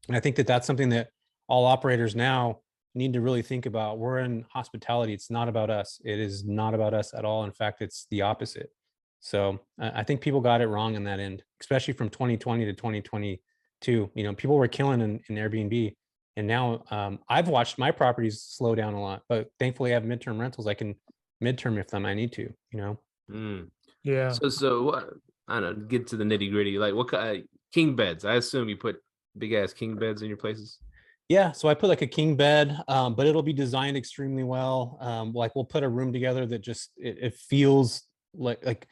Speaker 4: And I think that that's something that all operators now need to really think about. We're in hospitality. It's not about us. It is not about us at all. In fact, it's the opposite. So I think people got it wrong in that end, especially from 2020 to 2022. People were killing in Airbnb. And now I've watched my properties slow down a lot, but thankfully I have midterm rentals. I can midterm if I need to,
Speaker 3: Yeah.
Speaker 2: So what, I don't know, get to the nitty gritty. Like what king beds? I assume you put big ass king beds in your places.
Speaker 4: Yeah, so I put like a king bed, but it'll be designed extremely well. Like we'll put a room together that just it feels like.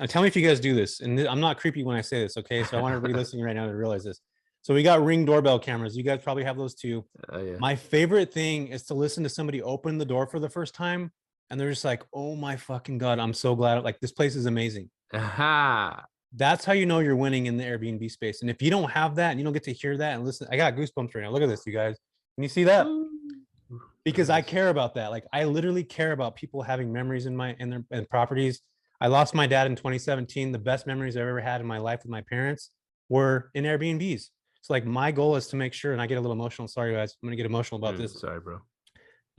Speaker 4: Tell me if you guys do this, and I'm not creepy when I say this. Okay, so I want everybody listening right now to realize this. So we got Ring doorbell cameras. You guys probably have those too.
Speaker 2: Yeah.
Speaker 4: My favorite thing is to listen to somebody open the door for the first time, and they're just like, "Oh my fucking god, I'm so glad! Like this place is amazing."
Speaker 2: Aha.
Speaker 4: That's how you know you're winning in the Airbnb space. And if you don't have that and you don't get to hear that and listen, I got goosebumps right now. Look at this, you guys. Can you see that? Because I care about that. Like I literally care about people having memories in their properties. I lost my dad in 2017. The best memories I've ever had in my life with my parents were in Airbnbs. So like my goal is to make sure, and I get a little emotional. Sorry guys, I'm gonna get emotional about this.
Speaker 2: Sorry, bro.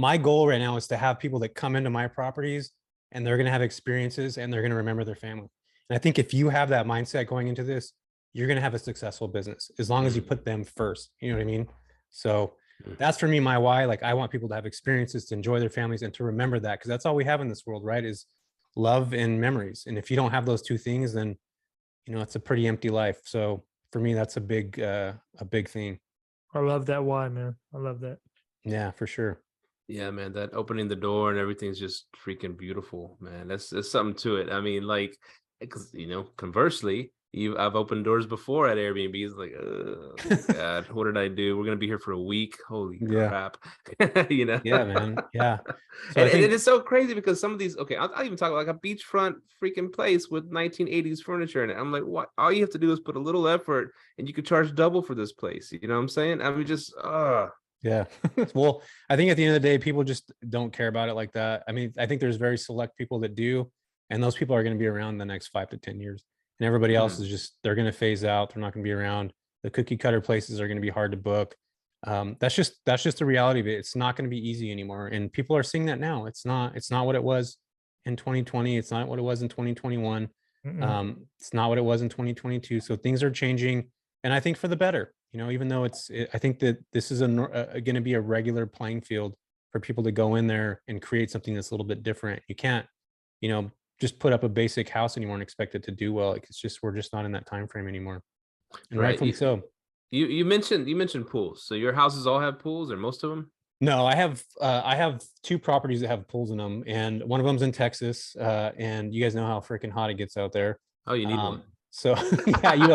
Speaker 4: my goal right now is to have people that come into my properties and they're going to have experiences and they're going to remember their family. And I think if you have that mindset going into this, you're going to have a successful business as long as you put them first. You know what I mean? So that's for me, my why. Like, I want people to have experiences, to enjoy their families, and to remember that, because that's all we have in this world, right? Is love and memories. And if you don't have those two things, then, you know, it's a pretty empty life. So for me, that's a big thing.
Speaker 3: I love that why, man. I love that.
Speaker 4: Yeah, for sure.
Speaker 2: Yeah, man, that opening the door and everything's just freaking beautiful, man. That's something to it. I mean, like, because, you know, conversely, I've opened doors before at Airbnb. It's like, oh God, what did I do? We're gonna be here for a week. Holy crap. You know?
Speaker 4: Yeah, man. Yeah. So
Speaker 2: And it's so crazy because some of these, okay, I'll even talk like a beachfront freaking place with 1980s furniture in it. I'm like, what? All you have to do is put a little effort and you could charge double for this place. You know what I'm saying? I mean, just
Speaker 4: yeah. Well, I think at the end of the day, people just don't care about it like that. I mean, I think there's very select people that do, and those people are going to be around the next 5 to 10 years. And everybody else is just, they're going to phase out. They're not going to be around. The cookie cutter places are going to be hard to book. That's just the reality of it. It's not going to be easy anymore. And people are seeing that now. It's not what it was in 2020. It's not what it was in 2021. It's not what it was in 2022. So things are changing. And I think for the better, you know, even though I think that this is going to be a regular playing field for people to go in there and create something that's a little bit different. You can't, you know, just put up a basic house anymore and expect it to do well. Like, we're just not in that time frame anymore. And rightfully so.
Speaker 2: You mentioned pools. So your houses all have pools, or most of them?
Speaker 4: No, I have 2 properties that have pools in them, and one of them's in Texas. And you guys know how freaking hot it gets out there.
Speaker 2: Oh, you need one.
Speaker 4: So yeah, you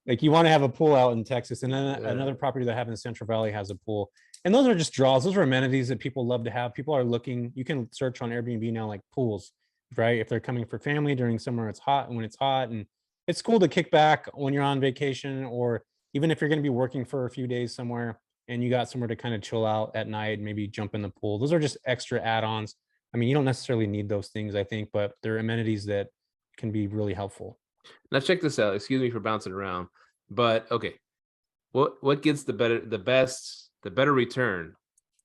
Speaker 4: like you want to have a pool out in Texas. And then another property that I have in the Central Valley has a pool. And those are just draws. Those are amenities that people love to have. People are looking. You can search on Airbnb now, like pools, right? If they're coming for family during summer, it's hot, and when it's hot, and it's cool to kick back when you're on vacation, or even if you're going to be working for a few days somewhere and you got somewhere to kind of chill out at night, maybe jump in the pool. Those are just extra add-ons. I mean, you don't necessarily need those things, I think, but they're amenities that can be really helpful.
Speaker 2: Now check this out. Excuse me for bouncing around, but okay, what gets the better return?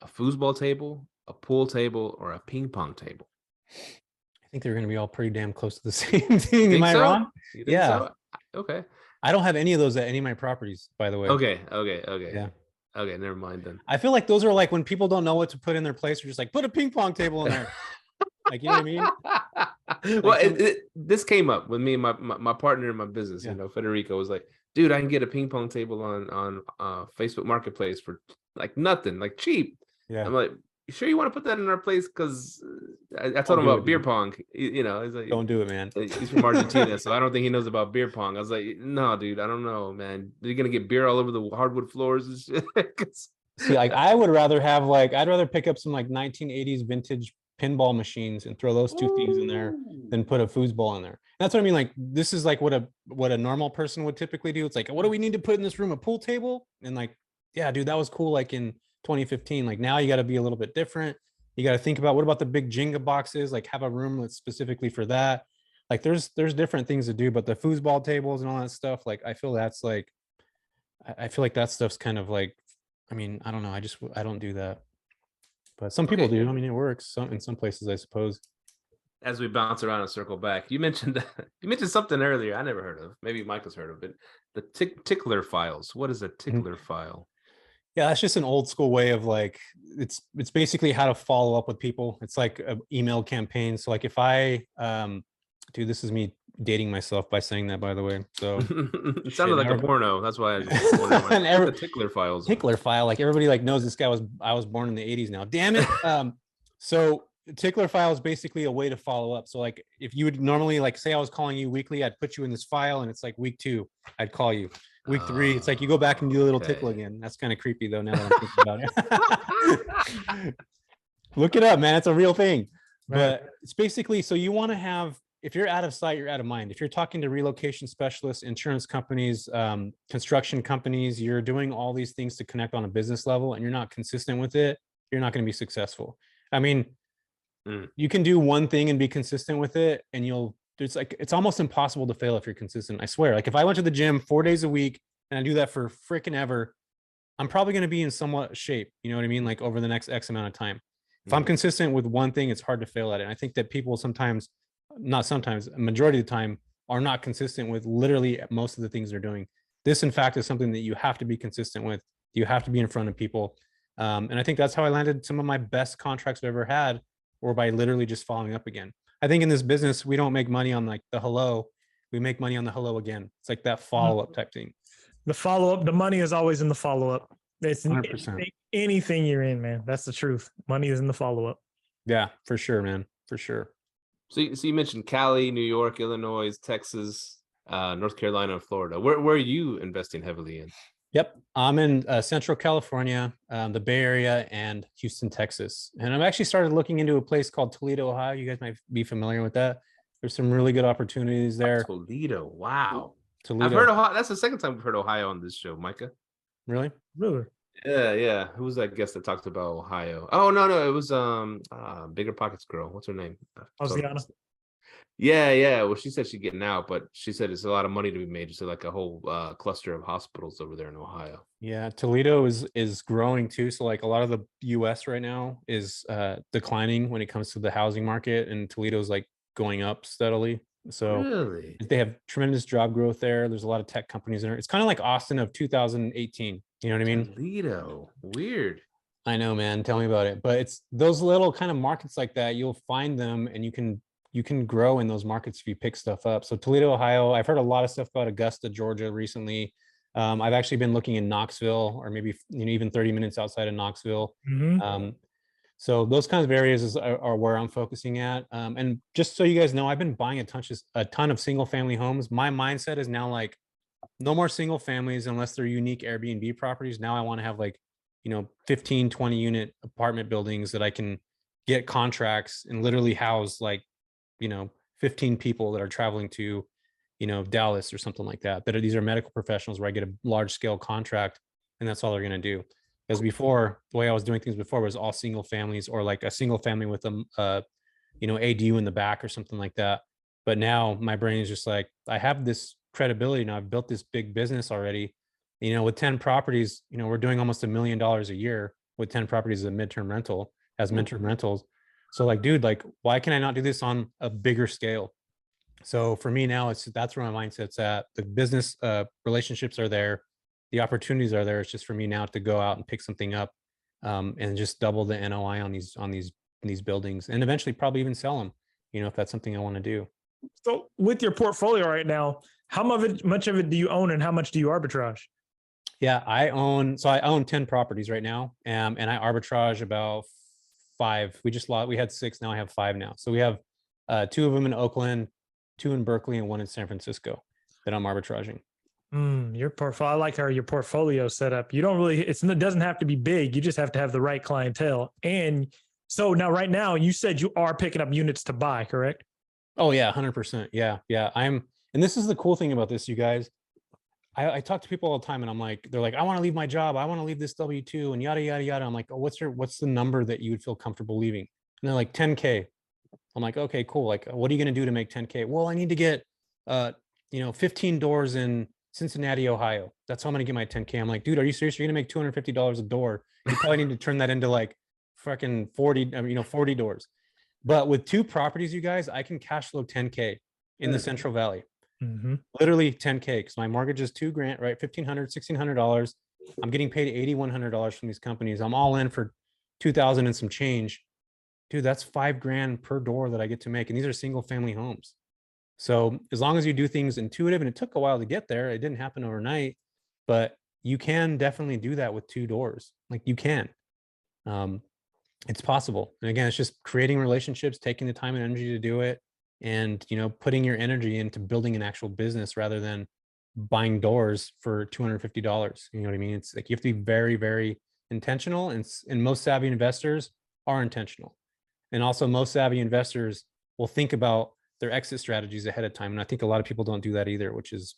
Speaker 2: A foosball table, a pool table, or a ping pong table?
Speaker 4: I think they're going to be all pretty damn close to the same thing. Am I wrong? Yeah.
Speaker 2: So? Okay.
Speaker 4: I don't have any of those at any of my properties, by the way.
Speaker 2: Okay.
Speaker 4: Yeah.
Speaker 2: Okay, never mind then.
Speaker 4: I feel like those are like when people don't know what to put in their place, they're just like, put a ping pong table in there. Like, you know what I mean?
Speaker 2: Well, this came up with me and my partner in my business. You know, Federico was like, dude, I can get a ping pong table on Facebook Marketplace for like nothing, like cheap.
Speaker 4: Yeah.
Speaker 2: I'm like, you sure you want to put that in our place? Because I told him about beer pong. You know, he's like,
Speaker 4: don't do it, man.
Speaker 2: He's from Argentina, so I don't think he knows about beer pong. I was like, no, dude, I don't know, man. You're gonna get beer all over the hardwood floors and shit.
Speaker 4: See, like, I'd rather pick up some like 1980s vintage pinball machines and throw those 2 things in there than put a foosball in there. That's what I mean. Like, this is like what a normal person would typically do. It's like, what do we need to put in this room? A pool table? And like, yeah, dude, that was cool. Like in 2015, like now you got to be a little bit different. You got to think about, what about the big Jenga boxes? Like, have a room that's specifically for that. Like, there's different things to do, but the foosball tables and all that stuff, like, I feel like that stuff's kind of like, I mean, I don't know. I don't do that, but some people do. I mean, it works in some places, I suppose.
Speaker 2: As we bounce around and circle back, you mentioned something earlier I never heard of. Maybe Michael's heard of it. The tickler files. What is a tickler file?
Speaker 4: Yeah, that's just an old school way of like, it's basically how to follow up with people. It's like an email campaign. So like, if I dude, this is me dating myself by saying that, by the way. So
Speaker 2: it sounded like a porno. That's why I just wondered the tickler files.
Speaker 4: Tickler file, like, everybody like knows this guy I was born in the 80s now. Damn it. So tickler file is basically a way to follow up. So like, if you would normally, like, say I was calling you weekly, I'd put you in this file, and it's like week 2, I'd call you. Week 3, it's like you go back and do a little tickle again. That's kind of creepy though, now that I'm thinking about it. Look it up, man. It's a real thing. But it's basically, so you want to have, if you're out of sight, you're out of mind. If you're talking to relocation specialists, insurance companies, construction companies, you're doing all these things to connect on a business level, and you're not consistent with it, you're not going to be successful. I mean, you can do one thing and be consistent with it, and it's almost impossible to fail if you're consistent. I swear. Like, if I went to the gym 4 days a week and I do that for freaking ever, I'm probably going to be in somewhat shape. You know what I mean? Like, over the next X amount of time. If I'm consistent with one thing, it's hard to fail at it. And I think that people sometimes, not sometimes, a majority of the time, are not consistent with literally most of the things they're doing. This, in fact, is something that you have to be consistent with. You have to be in front of people. And I think that's how I landed some of my best contracts I've ever had, or by literally just following up again. I think in this business, we don't make money on like the hello. We make money on the hello again. It's like that follow-up type thing.
Speaker 3: The follow-up, the money is always in the follow-up. It's
Speaker 4: 100%.
Speaker 3: anything you're in, man. That's the truth. Money is in the follow-up.
Speaker 4: Yeah, for sure, man. For sure.
Speaker 2: So you mentioned Cali, New York, Illinois, Texas, North Carolina, and Florida. Where are you investing heavily in?
Speaker 4: Yep. I'm in Central California, the Bay Area, and Houston, Texas. And I've actually started looking into a place called Toledo, Ohio. You guys might be familiar with that. There's some really good opportunities there.
Speaker 2: Toledo. Wow.
Speaker 4: Toledo.
Speaker 2: I've heard Ohio. That's the second time we've heard Ohio on this show, Myka.
Speaker 4: Really?
Speaker 3: Really?
Speaker 2: Yeah. Who was that guest that talked about Ohio? Oh, no. It was BiggerPockets girl. What's her name?
Speaker 3: Osiana.
Speaker 2: Yeah. Well, she said she's getting out, but she said it's a lot of money to be made. Just like a whole cluster of hospitals over there in Ohio.
Speaker 4: Yeah, Toledo is growing too. So like a lot of the US right now is declining when it comes to the housing market, and Toledo's like going up steadily. So
Speaker 2: really,
Speaker 4: they have tremendous job growth there. There's a lot of tech companies there. It's kind of like Austin of 2018. You know what I mean?
Speaker 2: Toledo, weird.
Speaker 4: I know, man. Tell me about it. But it's those little kind of markets like that. You'll find them, and you can grow in those markets if you pick stuff up. So Toledo, Ohio. I've heard a lot of stuff about Augusta, Georgia recently. I've actually been looking in Knoxville, or maybe even 30 minutes outside of Knoxville.
Speaker 3: Mm-hmm.
Speaker 4: So those kinds of areas are where I'm focusing at. And just so you guys know, I've been buying a ton of single family homes. My mindset is now like, no more single families unless they're unique Airbnb properties. Now I want to have like, 15, 20 unit apartment buildings that I can get contracts and literally house like, 15 people that are traveling to, Dallas or something like that. These are medical professionals where I get a large scale contract, and that's all they're going to do. Because before, the way I was doing things before was all single families, or like a single family with a ADU in the back or something like that. But now my brain is just like, I have this credibility now. I've built this big business already. With 10 properties, we're doing almost $1 million a year with 10 properties as a midterm rental, as midterm rentals. So like, dude, like, why can I not do this on a bigger scale? So for me now, that's where my mindset's at. The business relationships are there. The opportunities are there. It's just for me now to go out and pick something up and just double the NOI on these buildings, and eventually probably even sell them, if that's something I want to do.
Speaker 3: So with your portfolio right now, how much of it do you own, and how much do you arbitrage?
Speaker 4: Yeah, I own 10 properties right now, and I arbitrage about 5. We had 6, now I have 5 now. So we have 2 of them in Oakland, 2 in Berkeley, and 1 in San Francisco that I'm arbitraging.
Speaker 3: Your portfolio. I like how your portfolio set up. You don't really, it doesn't have to be big. You just have to have the right clientele. And so now, right now, you said you are picking up units to buy, correct?
Speaker 4: Oh yeah, 100%. Yeah. And this is the cool thing about this, you guys. I talk to people all the time, and I'm like, they're like, I want to leave my job. I want to leave this W-2 and yada, yada, yada. I'm like, oh, what's the number that you would feel comfortable leaving? And they're like, 10K. I'm like, okay, cool. Like, what are you going to do to make 10K? Well, I need to get, 15 doors in Cincinnati, Ohio. That's how I'm going to get my 10K. I'm like, dude, are you serious? You're going to make $250 a door. You probably need to turn that into like fucking 40 doors. But with 2 properties, you guys, I can cash flow 10K in the Central Valley.
Speaker 3: Mm-hmm.
Speaker 4: Literally 10K, because my mortgage is $2,000, right? $1,500, $1,600. I'm getting paid $8,100 from these companies. I'm all in for 2,000 and some change. Dude, that's $5,000 per door that I get to make. And these are single family homes. So as long as you do things intuitive, and it took a while to get there, it didn't happen overnight, but you can definitely do that with 2 doors. Like, you can. It's possible. And again, it's just creating relationships, taking the time and energy to do it, and putting your energy into building an actual business rather than buying doors for $250. You know what I mean? It's like, you have to be very, very intentional, and most savvy investors are intentional. And also, most savvy investors will think about their exit strategies ahead of time. And I think a lot of people don't do that either, which is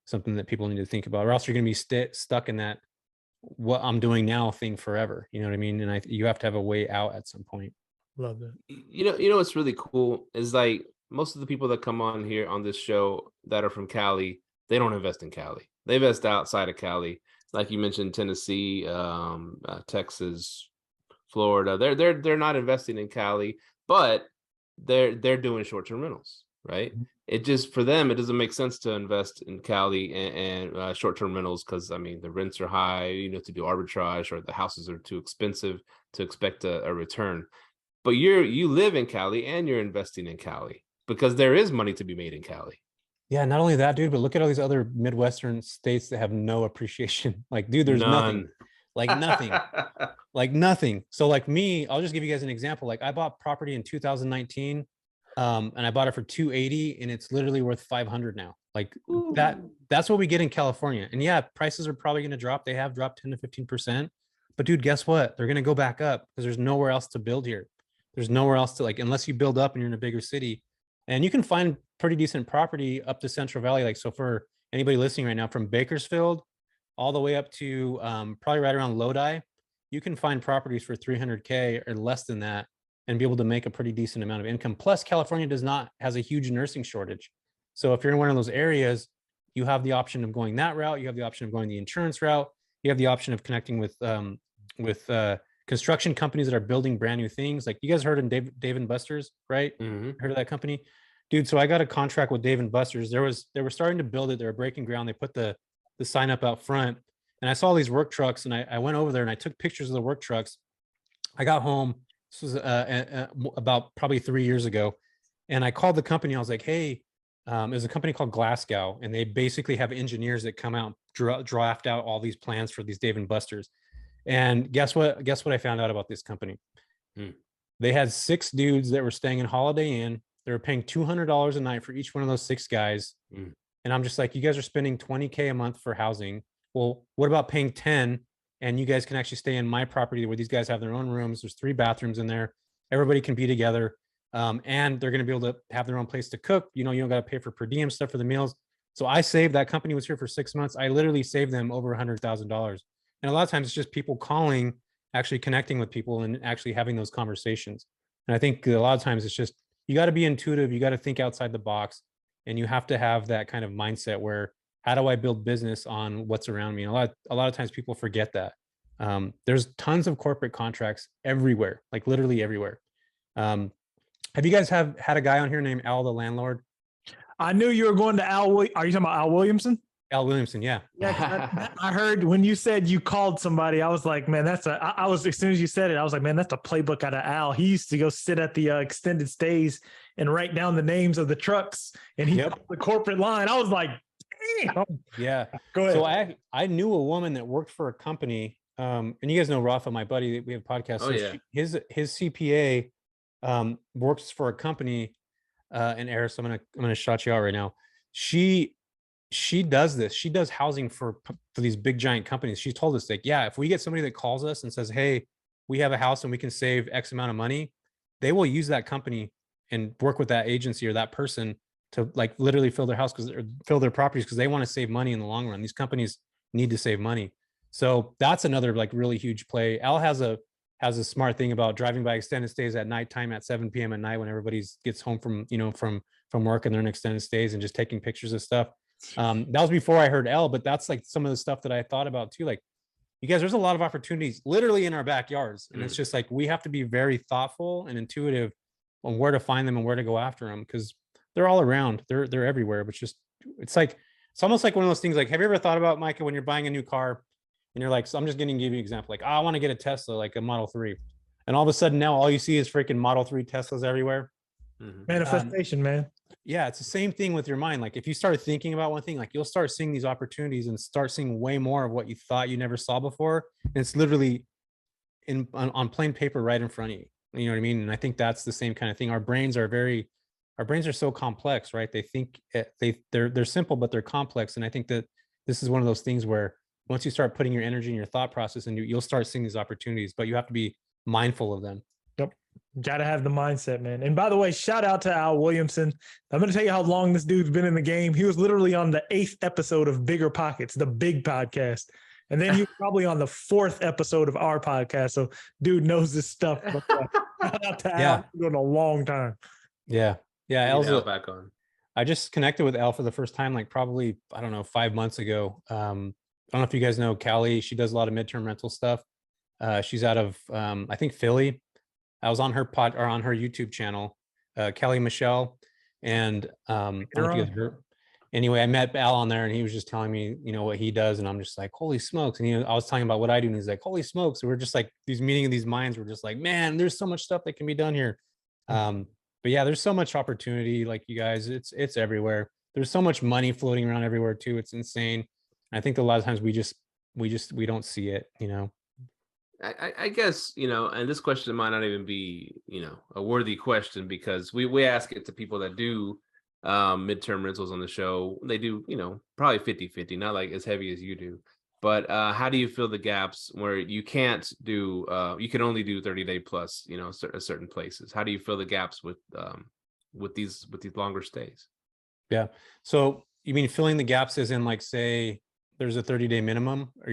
Speaker 4: something that people need to think about, or else you're going to be stuck in that what I'm doing now thing forever. You know what I mean? And you have to have a way out at some point.
Speaker 3: Love that.
Speaker 2: What's really cool is, like, most of the people that come on here on this show that are from Cali, they don't invest in Cali. They invest outside of Cali. Like you mentioned, Tennessee, Texas, Florida. They're not investing in Cali, but they're doing short-term rentals, right? It just, for them, it doesn't make sense to invest in Cali and short-term rentals because, I mean, the rents are high, to do arbitrage, or the houses are too expensive to expect a return. But you live in Cali and you're investing in Cali because there is money to be made in Cali.
Speaker 4: Yeah, not only that, dude, but look at all these other Midwestern states that have no appreciation. Like, dude, there's nothing. Like nothing. Like nothing. So like me, I'll just give you guys an example. Like I bought property in 2019, and I bought it for 280 and it's literally worth 500 now. Like that's what we get in California. And yeah, prices are probably going to drop. They have dropped 10 to 15%. But dude, guess what? They're going to go back up because there's nowhere else to build here. There's nowhere else to, like, unless you build up and you're in a bigger city. And you can find pretty decent property up to Central Valley. Like, so for anybody listening right now, from Bakersfield all the way up to probably right around Lodi, you can find properties for 300K or less than that and be able to make a pretty decent amount of income. Plus, California has a huge nursing shortage. So if you're in one of those areas, you have the option of going that route. You have the option of going the insurance route. You have the option of connecting with construction companies that are building brand new things. Like, you guys heard of Dave and Buster's, right? Heard of that company? Dude, so I got a contract with Dave and Buster's. They were starting to build it. They were breaking ground. They put the sign up out front, and I saw these work trucks, and I went over there and I took pictures of the work trucks. I got home. This was about probably 3 years ago. And I called the company. I was like, hey, there's a company called Glasgow, and they basically have engineers that come out, draft out all these plans for these Dave and Buster's. And guess what I found out about this company? They had 6 dudes that were staying in Holiday Inn. They were paying $200 a night for each one of those 6 guys. And I'm just like, you guys are spending $20K a month for housing. Well, what about paying 10 and you guys can actually stay in my property where these guys have their own rooms. There's 3 bathrooms in there. Everybody can be together. And they're going to be able to have their own place to cook. You don't got to pay for per diem stuff for the meals. So I saved, that company was here for 6 months. I literally saved them over $100,000. And a lot of times it's just people calling, actually connecting with people and actually having those conversations. And I think a lot of times it's just, you got to be intuitive. You got to think outside the box, and you have to have that kind of mindset where, how do I build business on what's around me? And a lot of times people forget that. There's tons of corporate contracts everywhere, like literally everywhere. Have you guys had a guy on here named Al the landlord?
Speaker 3: I knew you were going to Al. Are you talking about Al Williamson?
Speaker 4: Al Williamson, yeah.
Speaker 3: Yeah, I heard when you said you called somebody, I was like, man, as soon as you said it, I was like, man, that's a playbook out of Al. He used to go sit at the extended stays and write down the names of the trucks, and he got the corporate line. I was like, damn.
Speaker 4: Yeah.
Speaker 3: Go ahead.
Speaker 4: So I knew a woman that worked for a company, and you guys know Rafa, my buddy, we have a podcast.
Speaker 2: Oh, yeah.
Speaker 4: His CPA works for a company in Eris. I'm gonna shout you out right now. She does this. She does housing for these big giant companies. She told us, like, yeah, if we get somebody that calls us and says, hey, we have a house and we can save X amount of money, they will use that company and work with that agency or that person to, like, literally fill their house fill their properties because they want to save money in the long run. These companies need to save money. So that's another, like, really huge play. Al has a smart thing about driving by extended stays at nighttime at 7 p.m. at night when everybody gets home from work and they're in extended stays, and just taking pictures of stuff. That was before I heard L, but that's like some of the stuff that I thought about too. Like, you guys, there's a lot of opportunities literally in our backyards. And it's just like, we have to be very thoughtful and intuitive on where to find them and where to go after them, because they're all around. They're everywhere. But it's almost like one of those things. Like, have you ever thought about, Myka, when you're buying a new car and you're like, so I'm just going to give you an example. Like, I want to get a Tesla, like a Model 3. And all of a sudden now all you see is freaking Model 3 Teslas everywhere.
Speaker 3: Manifestation, man.
Speaker 4: Yeah, it's the same thing with your mind. Like, if you start thinking about one thing, like, you'll start seeing these opportunities and start seeing way more of what you thought you never saw before. And it's literally on plain paper right in front of you. You know what I mean? And I think that's the same kind of thing. Our brains are so complex, right? They think they're simple, but they're complex. And I think that this is one of those things where once you start putting your energy and your thought process into it, you'll start seeing these opportunities, but you have to be mindful of them.
Speaker 3: Yep. Got to have the mindset, man. And by the way, shout out to Al Williamson. I'm going to tell you how long this dude's been in the game. He was literally on the 8th episode of Bigger Pockets, the big podcast. And then he was probably on the 4th episode of our podcast. So dude knows this stuff. Shout out to Al. It's been a long time.
Speaker 4: Yeah. Yeah. Al's
Speaker 2: back on.
Speaker 4: I just connected with Al for the first time, like probably, 5 months ago. I don't know if you guys know Callie. She does a lot of midterm rental stuff. She's out of I think Philly. I was on her on her YouTube channel, Kelly Michelle, and I don't know if you guys heard. Anyway, I met Al on there, and he was just telling me, what he does, and I'm just like, holy smokes! And I was talking about what I do, and he's like, holy smokes! So we're just like these meeting of these minds. We're just like, man, there's so much stuff that can be done here. But yeah, there's so much opportunity. Like you guys, it's everywhere. There's so much money floating around everywhere too. It's insane. And I think a lot of times we don't see it.
Speaker 2: I guess, and this question might not even be, a worthy question, because we ask it to people that do midterm rentals on the show. They do, probably 50-50, not like as heavy as you do. But how do you fill the gaps where you can't do, you can only do 30-day plus, certain places? How do you fill the gaps with these longer stays?
Speaker 4: Yeah. So you mean filling the gaps as in, like, say there's a 30-day minimum, or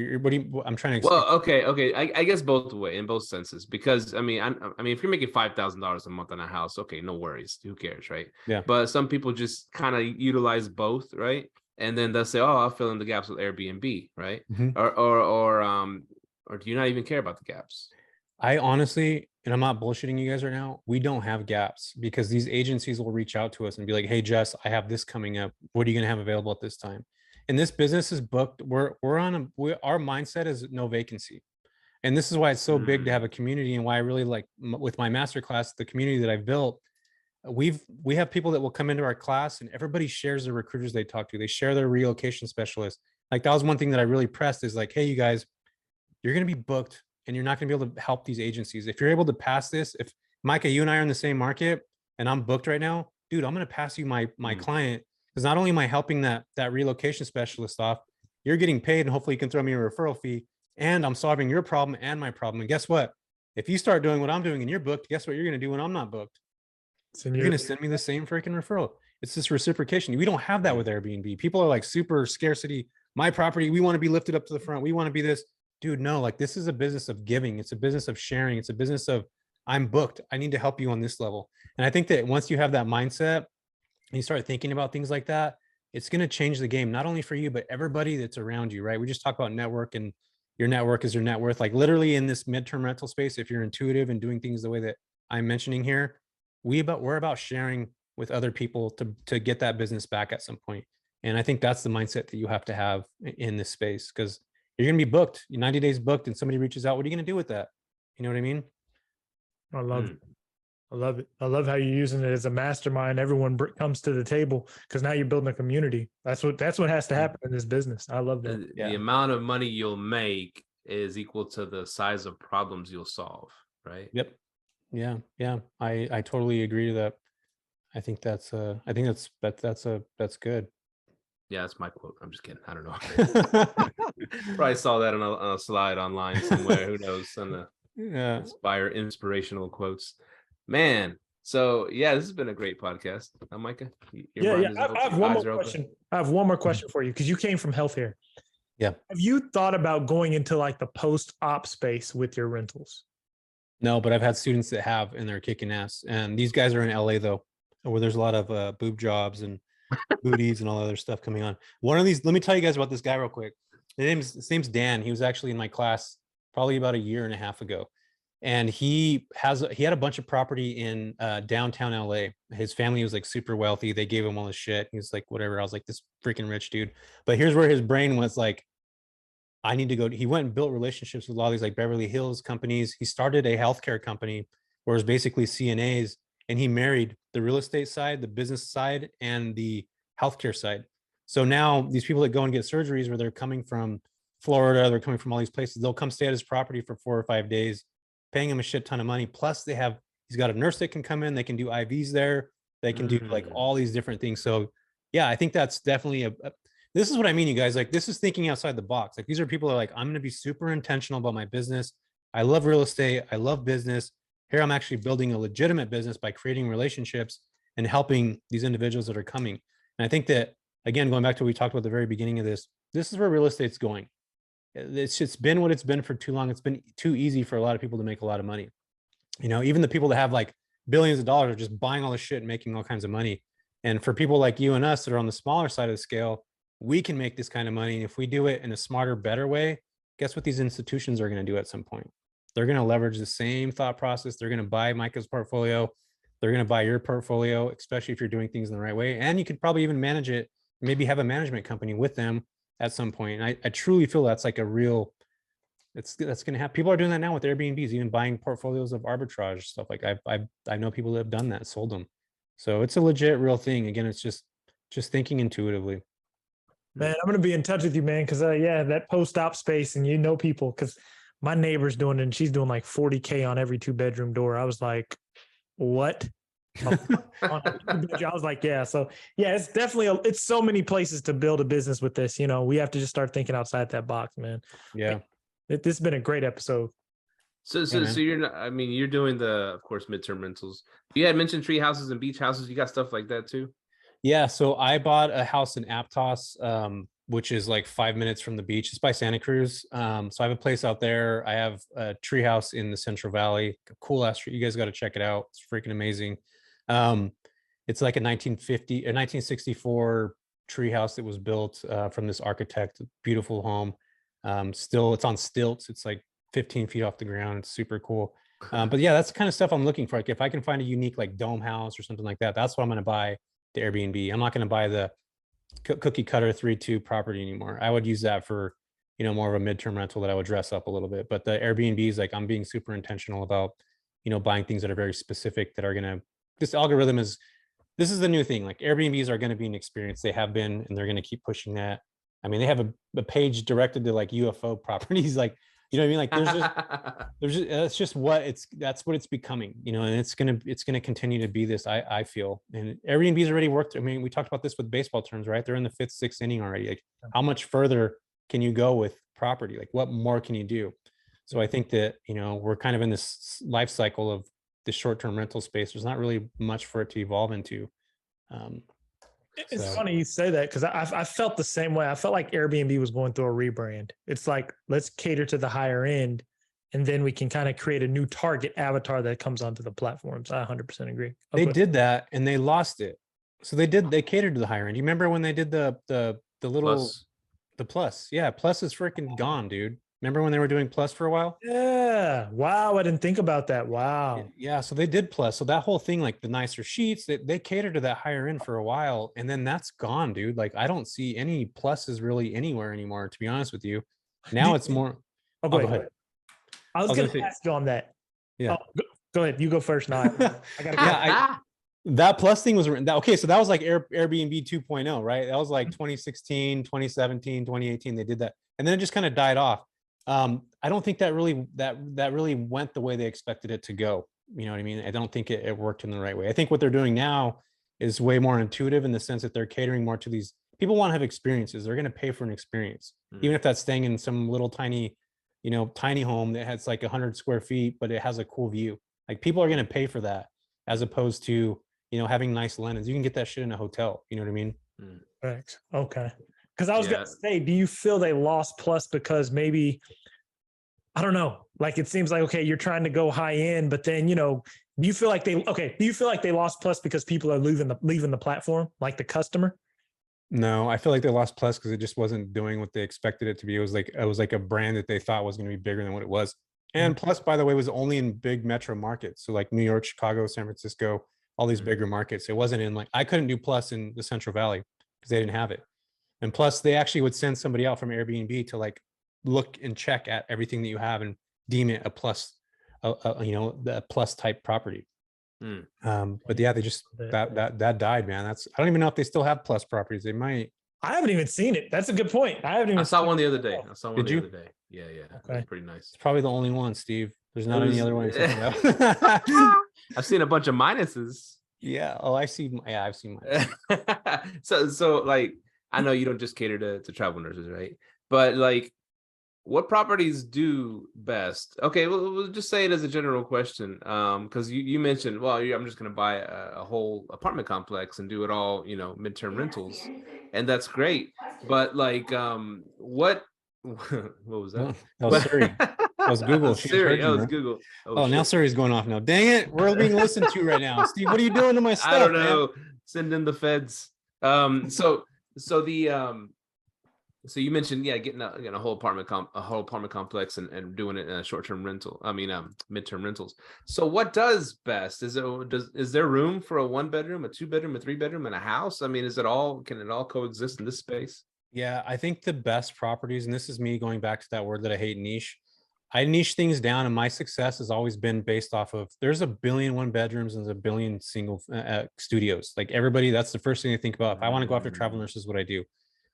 Speaker 4: I'm trying to.
Speaker 2: Well, okay. I guess in both senses, because I mean, if you're making $5,000 a month on a house, okay, no worries. Who cares, right?
Speaker 4: Yeah.
Speaker 2: But some people just kind of utilize both, right? And then they'll say, "Oh, I'll fill in the gaps with Airbnb," right?
Speaker 4: Mhm.
Speaker 2: Or do you not even care about the gaps?
Speaker 4: I honestly, and I'm not bullshitting you guys right now, we don't have gaps, because these agencies will reach out to us and be like, hey, Jess, I have this coming up. What are you going to have available at this time? And this business is booked. Our mindset is no vacancy. And this is why it's so big to have a community, and why I really like with my masterclass, the community that I've built. We have people that will come into our class, and everybody shares the recruiters they talk to. They share their relocation specialists. Like, that was one thing that I really pressed, is like, hey, you guys, you're going to be booked, and you're not going to be able to help these agencies. If you're able to pass this, if Myka, you and I are in the same market and I'm booked right now, dude, I'm going to pass you my client, because not only am I helping that relocation specialist off, you're getting paid, and hopefully you can throw me a referral fee, and I'm solving your problem and my problem. And guess what? If you start doing what I'm doing and you're booked, guess what you're going to do when I'm not booked? You're going to send me the same freaking referral. It's this reciprocation. We don't have that with Airbnb. People are like super scarcity. My property, we want to be lifted up to the front. We want to be this. Dude, no, like, this is a business of giving. It's a business of sharing. It's a business of, I'm booked. I need to help you on this level. And I think that once you have that mindset and you start thinking about things like that, it's going to change the game, not only for you, but everybody that's around you, right? We just talk about network, and your network is your net worth. Like, literally in this midterm rental space, if you're intuitive and doing things the way that I'm mentioning here, we're about sharing with other people to get that business back at some point. And I think that's the mindset that you have to have in this space, because you're going to be booked. You're 90 days booked, and somebody reaches out. What are you going to do with that? You know what I mean?
Speaker 3: I love it. I love it. I love how you're using it as a mastermind. Everyone comes to the table, because now you're building a community. That's what has to happen in this business. I love that.
Speaker 2: The amount of money you'll make is equal to the size of problems you'll solve, right?
Speaker 4: Yep. Yeah. I totally agree to that. I think that's good.
Speaker 2: Yeah, that's my quote. I'm just kidding. I don't know. Probably saw that on a slide online somewhere. Who knows? On the inspirational quotes. Man. So yeah, this has been a great podcast. Myka.
Speaker 3: I have one more question. I have one more question for you, because you came from healthcare.
Speaker 4: Yeah.
Speaker 3: Have you thought about going into like the post-op space with your rentals?
Speaker 4: No, but I've had students that have, and they're kicking ass. And these guys are in LA though, where there's a lot of boob jobs and booties and all other stuff coming on. One of these, let me tell you guys about this guy real quick. His name's Dan. He was actually in my class probably about a year and a half ago. And he had a bunch of property in downtown LA. His family was like super wealthy. They gave him all this shit. He was like, whatever. I was like, this freaking rich dude. But here's where his brain was like, I need to go. He went and built relationships with a lot of these like Beverly Hills companies. He started a healthcare company where it was basically CNAs, and he married the real estate side, the business side, and the healthcare side. So now these people that go and get surgeries, where they're coming from Florida, they're coming from all these places, they'll come stay at his property for 4 or 5 days, paying him a shit ton of money. Plus he's got a nurse that can come in, they can do IVs there, they can do like all these different things. So yeah, I think that's definitely this is what I mean, you guys. Like, this is thinking outside the box. Like, these are people that are like, I'm going to be super intentional about my business. I love real estate. I love business. Here, I'm actually building a legitimate business by creating relationships and helping these individuals that are coming. And I think that, again, going back to what we talked about at the very beginning of this is where real estate's going. It's been what it's been for too long. It's been too easy for a lot of people to make a lot of money. Even the people that have like billions of dollars are just buying all this shit and making all kinds of money. And for people like you and us that are on the smaller side of the scale, we can make this kind of money. And if we do it in a smarter, better way, guess what these institutions are going to do at some point? they're going to leverage the same thought process. They're going to buy Myka's portfolio. They're going to buy your portfolio, especially if you're doing things in the right way. And you could probably even manage it, maybe have a management company with them at some point. And I truly feel that's like a real, that's going to happen. People are doing that now with Airbnbs, even buying portfolios of arbitrage stuff. Like I know people that have done that, sold them. So it's a legit real thing. Again, it's just thinking intuitively.
Speaker 3: Man, I'm gonna be in touch with you, man, because yeah, that post-op space, and people, because my neighbor's doing it, and she's doing like 40K on every 2-bedroom door. I was like, what? I was like, yeah. So yeah, it's definitely it's so many places to build a business with this. We have to just start thinking outside that box, man.
Speaker 4: Yeah.
Speaker 3: This has been a great episode.
Speaker 2: So you're not, I mean, you're doing of course, midterm rentals. You had mentioned tree houses and beach houses. You got stuff like that too?
Speaker 4: Yeah. So I bought a house in Aptos, which is like 5 minutes from the beach. It's by Santa Cruz. So I have a place out there. I have a tree house in the Central Valley, a cool ass tree. You guys got to check it out. It's freaking amazing. It's like a 1964 tree house that was built from this architect. Beautiful home. Still, it's on stilts. It's like 15 feet off the ground. It's super cool. But yeah, that's the kind of stuff I'm looking for. Like if I can find a unique like dome house or something like that, that's what I'm going to buy the Airbnb. I'm not going to buy the cookie cutter 3-2 property anymore. I would use that for, more of a midterm rental that I would dress up a little bit. But the Airbnbs, like I'm being super intentional about, buying things that are very specific that are going to, this algorithm this is the new thing. Like Airbnbs are going to be an experience. They have been, and they're going to keep pushing that. I mean, they have a page directed to like UFO properties, like, you know what I mean? Like that's what it's becoming, and it's going to continue to be this, I feel. And Airbnb's already worked. I mean, we talked about this with baseball terms, right? They're in the 5th, 6th inning already. Like how much further can you go with property? Like what more can you do? So I think that, we're kind of in this life cycle of the short-term rental space. There's not really much for it to evolve into.
Speaker 3: It's funny you say that because I felt the same way. I felt like Airbnb was going through a rebrand. It's like, let's cater to the higher end, and then we can kind of create a new target avatar that comes onto the platforms. I 100% agree.
Speaker 4: They did that and they lost it. So they catered to the higher end. You remember when they did the little Plus. The Plus? Yeah, Plus is freaking gone, dude. Remember when they were doing Plus for a while?
Speaker 3: Yeah. Wow. I didn't think about that. Wow.
Speaker 4: Yeah. So they did Plus. So that whole thing, like the nicer sheets, they catered to that higher end for a while. And then that's gone, dude. Like I don't see any Pluses really anywhere anymore, to be honest with you. Now it's more.
Speaker 3: Oh, go ahead. I was going to ask you on that.
Speaker 4: Yeah.
Speaker 3: Go ahead. You go first. Now I got
Speaker 4: that Plus thing was okay. So that was like Airbnb 2.0, right? That was like 2016, 2017, 2018. They did that. And then it just kind of died off. I don't think that really went the way they expected it to go. You know what I mean? I don't think it worked in the right way. I think what they're doing now is way more intuitive in the sense that they're catering more to these people want to have experiences. They're going to pay for an experience, even if that's staying in some little tiny home that has like 100 square feet, but it has a cool view. Like people are going to pay for that as opposed to, having nice linens. You can get that shit in a hotel. You know what I mean?
Speaker 3: Thanks. Okay. Because I was going to say, do you feel they lost Plus because maybe, I don't know, like it seems like, okay, you're trying to go high end, but then, do you feel like they lost Plus because people are leaving the platform, like the customer?
Speaker 4: No, I feel like they lost Plus because it just wasn't doing what they expected it to be. It was like a brand that they thought was going to be bigger than what it was. And Plus, by the way, was only in big metro markets. So like New York, Chicago, San Francisco, all these bigger markets. It wasn't in like, I couldn't do Plus in the Central Valley because they didn't have it. And plus, they actually would send somebody out from Airbnb to like look and check at everything that you have and deem it a Plus, the Plus type property. But yeah, they just that died, man. I don't even know if they still have Plus properties. They might.
Speaker 3: I haven't even seen it. That's a good point.
Speaker 2: I saw one the other day.
Speaker 4: Did you?
Speaker 2: The other day. Yeah. Okay. It's pretty nice.
Speaker 4: It's probably the only one, Steve. There's not any other one.
Speaker 2: I've seen a bunch of minuses.
Speaker 4: Yeah. Oh, I've seen mine.
Speaker 2: So like, I know you don't just cater to travel nurses, right? But like, what properties do best? Okay, we'll just say it as a general question. Because you mentioned, well, I'm just going to buy a whole apartment complex and do it all, midterm rentals, and that's great. But like, what was that?
Speaker 4: That was Siri. That was Google.
Speaker 2: Siri. That was Google.
Speaker 4: Oh, now Siri's going off now. Dang it, we're being listened to right now. Steve, what are you doing to my stuff?
Speaker 2: I don't know. Man? Send in the feds. So the So you mentioned, getting a whole apartment complex and doing it in a short-term rental. I mean, midterm rentals. So what does best? Is there room for a 1-bedroom, a 2-bedroom, a 3-bedroom, and a house? I mean, can it all coexist in this space?
Speaker 4: Yeah, I think the best properties, and this is me going back to that word that I hate, niche. I niche things down, and my success has always been based off of there's a billion 1-bedrooms and there's a billion single studios. Like everybody, that's the first thing they think about. If I want to go after travel nurses, what I do,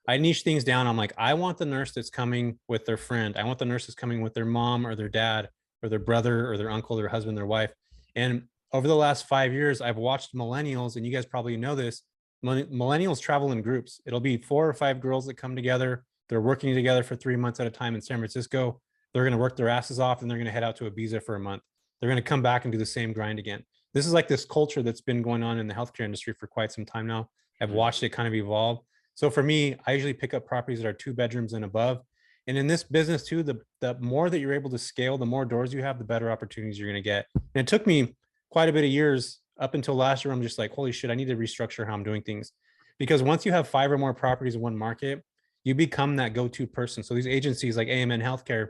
Speaker 4: I niche things down. I'm like, I want the nurse that's coming with their friend. I want the nurse that's coming with their mom or their dad or their brother or their uncle, their husband, their wife. And over the last 5 years, I've watched millennials, and you guys probably know this. Millennials travel in groups. It'll be 4 or 5 girls that come together. They're working together for 3 months at a time in San Francisco. They're going to work their asses off, and they're going to head out to Ibiza for a month. They're going to come back and do the same grind again. This is like this culture that's been going on in the healthcare industry for quite some time now. I've watched it kind of evolve. So for me, I usually pick up properties that are 2 bedrooms and above. And in this business too, the more that you're able to scale, the more doors you have, the better opportunities you're going to get. And it took me quite a bit of years up until last year. I'm just like, holy shit, I need to restructure how I'm doing things. Because once you have 5 or more properties in one market, you become that go-to person. So these agencies like AMN Healthcare,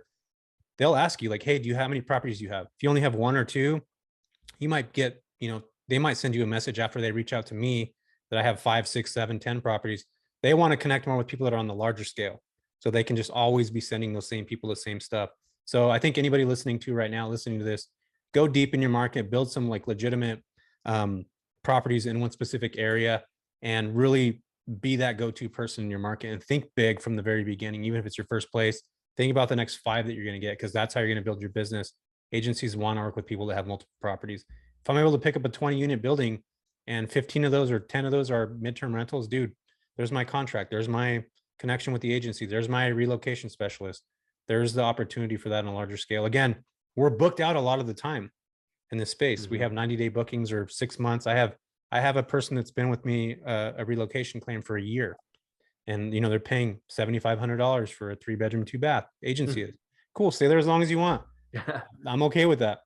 Speaker 4: they'll ask you like, hey, how many properties do you have? If you only have 1 or 2, you might get, they might send you a message after they reach out to me that I have 5, 6, 7, 10 properties. They want to connect more with people that are on the larger scale. So they can just always be sending those same people the same stuff. So I think anybody listening to this, go deep in your market, build some like legitimate properties in one specific area, and really be that go-to person in your market, and think big from the very beginning. Even if it's your first place, think about the next 5 that you're going to get, because that's how you're going to build your business. Agencies want to work with people that have multiple properties. If I'm able to pick up a 20-unit building and 15 of those or 10 of those are midterm rentals, dude, there's my contract. There's my connection with the agency. There's my relocation specialist. There's the opportunity for that on a larger scale. Again, we're booked out a lot of the time in this space. We have 90-day bookings or 6 months. I have a person that's been with me, a relocation claim for a year, and they're paying $7,500 for a 3-bedroom, 2-bath. Agency is cool. Stay there as long as you want. I'm okay with that.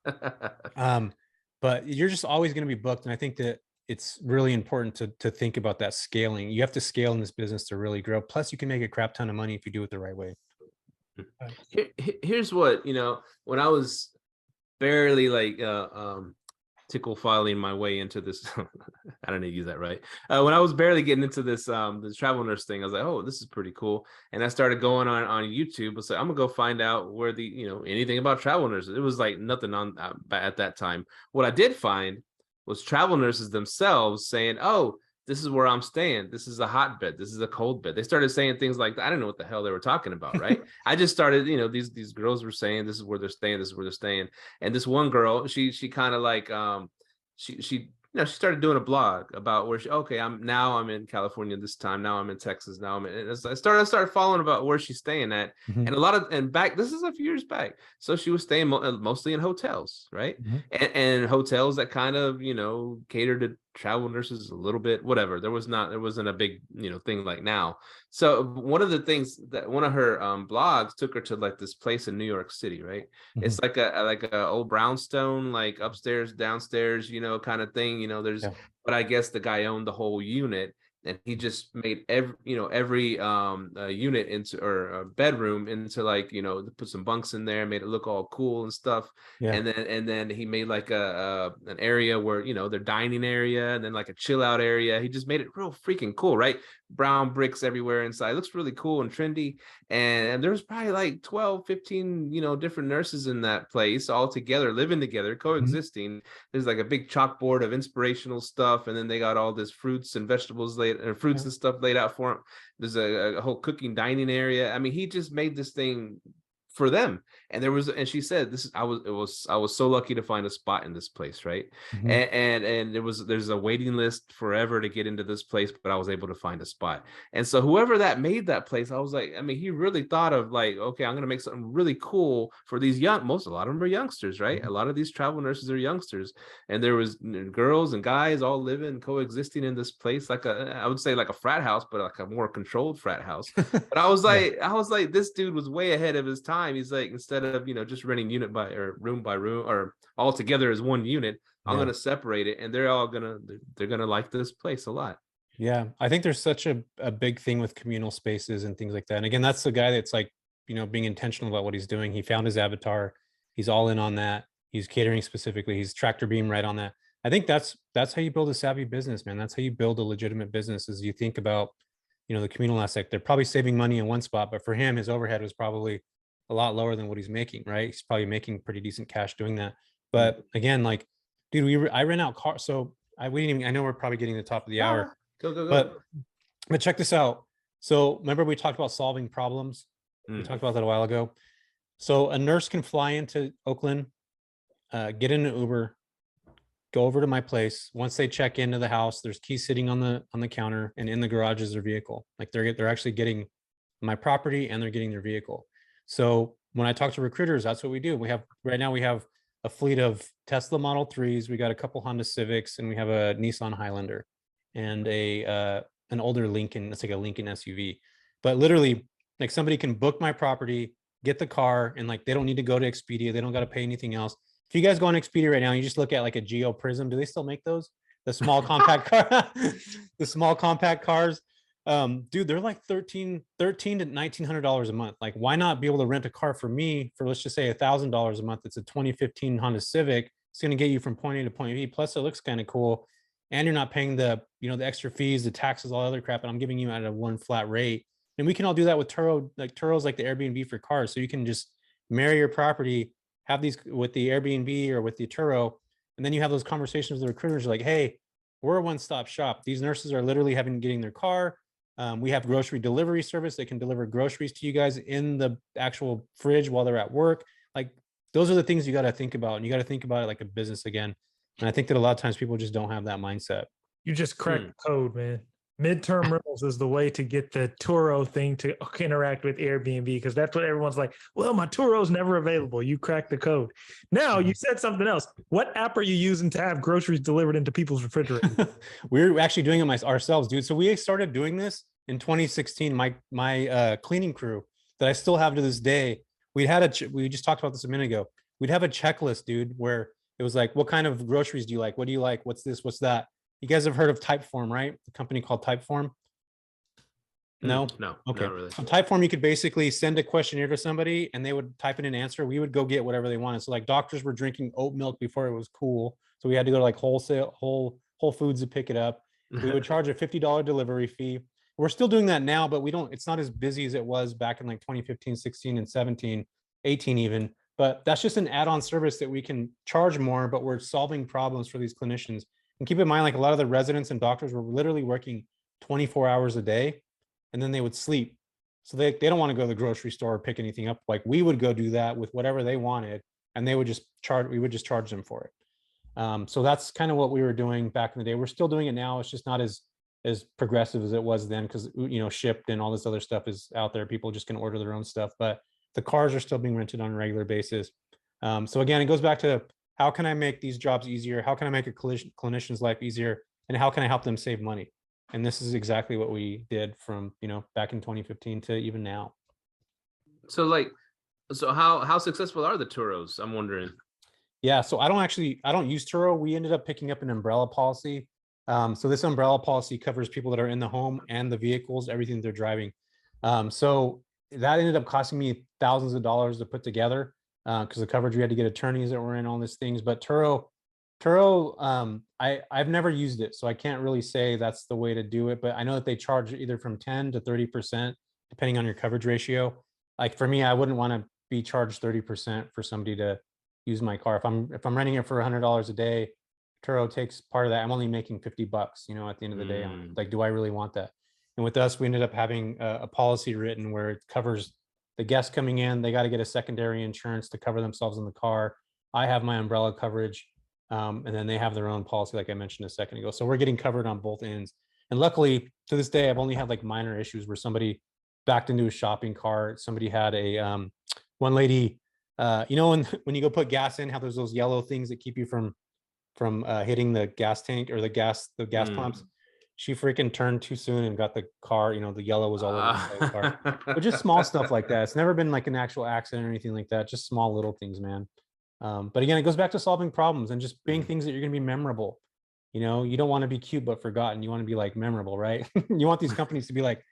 Speaker 4: But you're just always going to be booked, and I think that it's really important to think about that scaling. You have to scale in this business to really grow. Plus, you can make a crap ton of money if you do it the right way.
Speaker 2: Here's what, when I was barely like tickle filing my way into this, I don't need to use that right. When I was barely getting into this travel nurse thing, I was like, oh, this is pretty cool. And I started going on YouTube. I was like, I'm gonna go find out where anything about travel nurses. It was like nothing on at that time. What I did find was travel nurses themselves saying, oh, this is where I'm staying. This is a hot bed. This is a cold bed. They started saying things like that. I didn't know what the hell they were talking about, right? I just started, these girls were saying, this is where they're staying. This is where they're staying. And this one girl, she kind of like, she started doing a blog about where I'm in California this time. Now I'm in Texas. Now I started following about where she's staying at. And back, this is a few years back. So she was staying mostly in hotels, right? And hotels that kind of, cater to travel nurses a little bit, whatever. There wasn't a big, thing like now. So one of the things that one of her blogs took her to like this place in New York City, right? It's like a old brownstone, like upstairs, downstairs, kind of thing. But I guess the guy owned the whole unit, and he just made every unit into, or a bedroom into, like, put some bunks in there, made it look all cool and stuff. And then he made like an area where, their dining area, and then like a chill out area. He just made it real freaking cool, right? Brown bricks everywhere inside. It looks really cool and trendy. And there was probably like 12, 15, different nurses in that place all together, living together, coexisting. There's like a big chalkboard of inspirational stuff. And then they got all this fruits and vegetables and stuff laid out for them. There's a whole cooking dining area. I mean, he just made this thing for them. And and she said, I was so lucky to find a spot in this place, right? And there's a waiting list forever to get into this place, but I was able to find a spot. And so whoever that made that place, I was like, I mean, he really thought of like, okay, I'm gonna make something really cool for these a lot of them are youngsters, right? A lot of these travel nurses are youngsters, and there was girls and guys all living, coexisting in this place, like I would say like a frat house, but like a more controlled frat house. But I was like, this dude was way ahead of his time. He's like, instead of just renting unit by or room by room or all together as one unit, I'm gonna separate it, and they're gonna like this place a lot.
Speaker 4: Yeah, I think there's such a big thing with communal spaces and things like that. And again, that's the guy that's like, being intentional about what he's doing. He found his avatar. He's all in on that. He's catering specifically. He's tractor beam right on that. I think that's how you build a savvy business, man. That's how you build a legitimate business. Is you think about, the communal aspect. They're probably saving money in one spot, but for him, his overhead was probably a lot lower than what he's making, right? He's probably making pretty decent cash doing that. But again, like, dude, I rent out cars. So we didn't even, I know we're probably getting to the top of the hour.
Speaker 2: Go.
Speaker 4: But check this out. So remember we talked about solving problems. We talked about that a while ago. So a nurse can fly into Oakland, get in an Uber, go over to my place. Once they check into the house, there's keys sitting on the counter, and in the garage is their vehicle. Like they're actually getting my property and they're getting their vehicle. So when I talk to recruiters, that's what we do. Right now we have a fleet of Tesla Model 3s. We got a couple Honda Civics, and we have a Nissan Highlander and an older Lincoln. It's like a Lincoln SUV. But literally, like, somebody can book my property, get the car, and like they don't need to go to Expedia. They don't got to pay anything else. If you guys go on Expedia right now, you just look at like a Geo Prism. Do they still make those? The small compact car, the small compact cars. Dude, they're like $1,300 to $1,900 a month. Like, why not be able to rent a car for me for, let's just say, $1,000 a month? It's a 2015 Honda Civic. It's going to get you from point A to point B. Plus, it looks kind of cool, and you're not paying the the extra fees, the taxes, all the other crap. And I'm giving you at a one flat rate. And we can all do that with Turo. Like, Turo's like the Airbnb for cars. So you can just marry your property, have these with the Airbnb or with the Turo, and then you have those conversations with the recruiters. Like, hey, we're a one-stop shop. These nurses are literally getting their car. We have grocery delivery service. They can deliver groceries to you guys in the actual fridge while they're at work. Like, those are the things you got to think about. And you got to think about it like a business again. And I think that a lot of times people just don't have that mindset.
Speaker 3: You just cracked the code, man. Midterm rentals is the way to get the Turo thing to interact with Airbnb, because that's what everyone's like, well, my Turo's never available. You cracked the code. Now, you said something else. What app are you using to have groceries delivered into people's refrigerators?
Speaker 4: We're actually doing it ourselves, dude. So we started doing this in 2016. My cleaning crew that I still have to this day, we just talked about this a minute ago. We'd have a checklist, dude, where it was like, what kind of groceries do you like? What do you like? What's this? What's that? You guys have heard of Typeform, right? The company called Typeform? No? Okay.
Speaker 2: Not really.
Speaker 4: On Typeform, you could basically send a questionnaire to somebody and they would type in an answer. We would go get whatever they wanted. So like, doctors were drinking oat milk before it was cool. So we had to go to like Whole Foods to pick it up. We would charge a $50 delivery fee. We're still doing that now, but it's not as busy as it was back in like 2015, 16, and 17, 18 even. But that's just an add-on service that we can charge more, but we're solving problems for these clinicians. And keep in mind, like, a lot of the residents and doctors were literally working 24 hours a day, and then they would sleep. So they don't want to go to the grocery store or pick anything up. Like, we would go do that with whatever they wanted, and we would just charge them for it. So that's kind of what we were doing back in the day. We're still doing it now. It's just not as progressive as it was then, because shipped and all this other stuff is out there. People just can order their own stuff, but the cars are still being rented on a regular basis. So again, it goes back to, how can I make these jobs easier? How can I make a clinician's life easier? And how can I help them save money? And this is exactly what we did from, back in 2015 to even now.
Speaker 2: So how successful are the Turos? I'm wondering.
Speaker 4: Yeah, so I don't use Turo. We ended up picking up an umbrella policy. So this umbrella policy covers people that are in the home and the vehicles, everything they're driving. So that ended up costing me thousands of dollars to put together, because the coverage, we had to get attorneys that were in all these things. But Turo, I've never used it, so I can't really say that's the way to do it. But I know that they charge either from 10 to 30%, depending on your coverage ratio. Like, for me, I wouldn't want to be charged 30% for somebody to use my car. If I'm renting it for $100 a day, Turo takes part of that. I'm only making $50, at the end of the day. I'm like, do I really want that? And with us, we ended up having a policy written where it covers the guests coming in. They got to get a secondary insurance to cover themselves in the car. I have my umbrella coverage, and then they have their own policy, like I mentioned a second ago. So we're getting covered on both ends. And luckily, to this day, I've only had like minor issues where somebody backed into a shopping cart. Somebody had one lady, when you go put gas in, how there's those yellow things that keep you from hitting the gas tank or the gas pumps. She freaking turned too soon and got the car, the yellow was all over the car. But just small stuff like that. It's never been like an actual accident or anything like that. Just small little things, man. But again, it goes back to solving problems and just being things that you're going to be memorable. You know, you don't want to be cute but forgotten. You want to be like memorable, right? You want these companies to be like,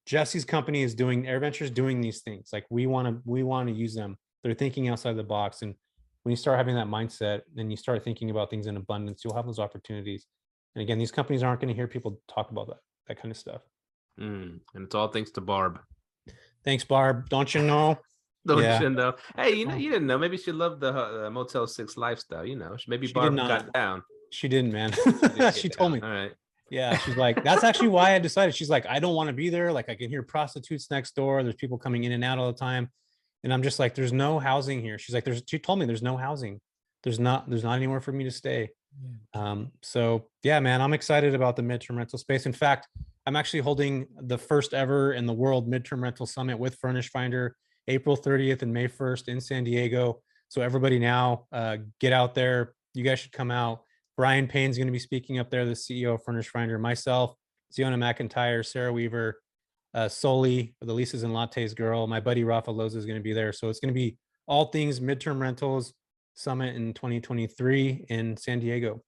Speaker 4: Jesse's company is doing, AirVenture's doing these things. Like we want to use them. They're thinking outside the box. And when you start having that mindset, then you start thinking about things in abundance, you'll have those opportunities. And again, these companies aren't going to hear people talk about that kind of stuff.
Speaker 2: And it's all thanks to Barb.
Speaker 4: Thanks, Barb. Don't you know?
Speaker 2: Don't you know? Hey, you didn't know. Maybe she loved the Motel 6 lifestyle. You know, maybe Barb got down.
Speaker 4: She didn't, man. She told me.
Speaker 2: All right.
Speaker 4: Yeah, she's like, that's actually why I decided. She's like, I don't want to be there. Like, I can hear prostitutes next door. There's people coming in and out all the time. And I'm just like, there's no housing here. She's like, she told me there's no housing. There's not anywhere for me to stay. So yeah, man, I'm excited about the midterm rental space. In fact, I'm actually holding the first ever in the world midterm rental summit with Furnish Finder, April 30th and May 1st in San Diego. So everybody now get out there. You guys should come out. Brian Payne's going to be speaking up there, the CEO of Furnish Finder, myself, Ziona McIntyre, Sarah Weaver, Soli, the Lisa's and Lattes girl. My buddy Rafa Loza is going to be there. So it's going to be all things midterm rentals summit in 2023 in San Diego.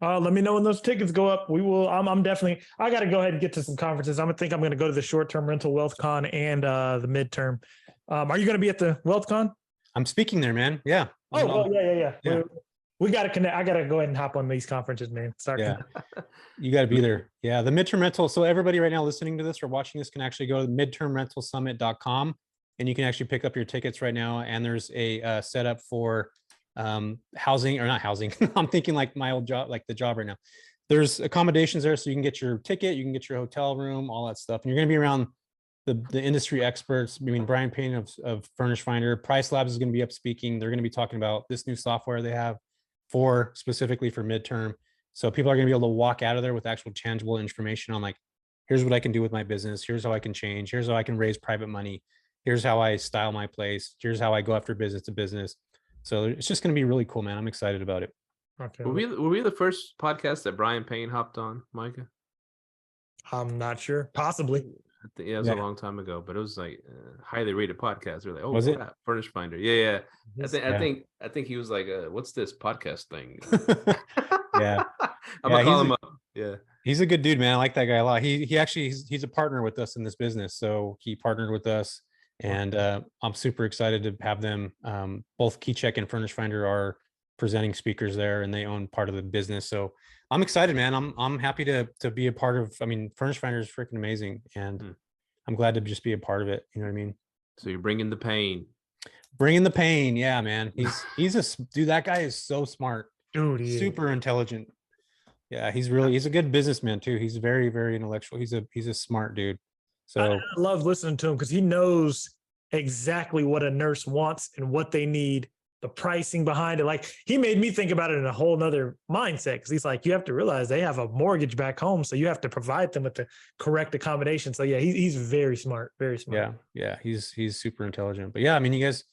Speaker 3: Let me know when those tickets go up. We will. I'm definitely. I got to go ahead and get to some conferences. I'm going to go to the short-term rental WealthCon and the midterm. Are you going to be at the WealthCon?
Speaker 4: I'm speaking there, man. Yeah.
Speaker 3: Yeah. We got to connect. I got to go ahead and hop on these conferences, man.
Speaker 4: You got to be there. Yeah. The midterm rental. So everybody right now listening to this or watching this can actually go to midtermrentalsummit.com and you can actually pick up your tickets right now. And there's a setup for housing or not housing. I'm thinking like my old job, like the job right now. There's accommodations there. So you can get your ticket, you can get your hotel room, all that stuff. And you're going to be around the industry experts. I mean, Brian Payne of Furnish Finder, Price Labs is going to be up speaking. They're going to be talking about this new software they have specifically for midterm. So people are going to be able to walk out of there with actual tangible information on like, here's what I can do with my business. Here's how I can change. Here's how I can raise private money. Here's how I style my place. Here's how I go after business to business. So it's just going to be really cool, man. I'm excited about it.
Speaker 3: Okay.
Speaker 2: Were we the first podcast that Brian Payne hopped on, Myka?
Speaker 3: I'm not sure. Possibly.
Speaker 2: I think, it was a long time ago, but it was like highly rated podcast. We're like, oh,
Speaker 4: was it
Speaker 2: Furnish Finder? Yeah. I think he was like, what's this podcast thing?
Speaker 4: Yeah,
Speaker 2: I'm gonna call him up. Yeah,
Speaker 4: he's a good dude, man. I like that guy a lot. He actually he's a partner with us in this business, so he partnered with us, and I'm super excited to have them. Both KeyCheck and Furnish Finder are presenting speakers there, and they own part of the business. So I'm excited, man. I'm happy to be a part of. I mean, Furnish Finder is freaking amazing, and I'm glad to just be a part of it. You know what I mean?
Speaker 2: So you're bringing the pain.
Speaker 4: Bringing the pain, yeah, man. He's a dude. That guy is so smart,
Speaker 3: dude.
Speaker 4: Super intelligent. Yeah, he's a good businessman too. He's very, very intellectual. He's a smart dude. So
Speaker 3: I love listening to him because he knows exactly what a nurse wants and what they need, the pricing behind it. Like he made me think about it in a whole nother mindset because he's like, you have to realize they have a mortgage back home, so you have to provide them with the correct accommodation. So yeah, he's very smart, very smart.
Speaker 4: Yeah, he's super intelligent. But yeah, I mean, you guys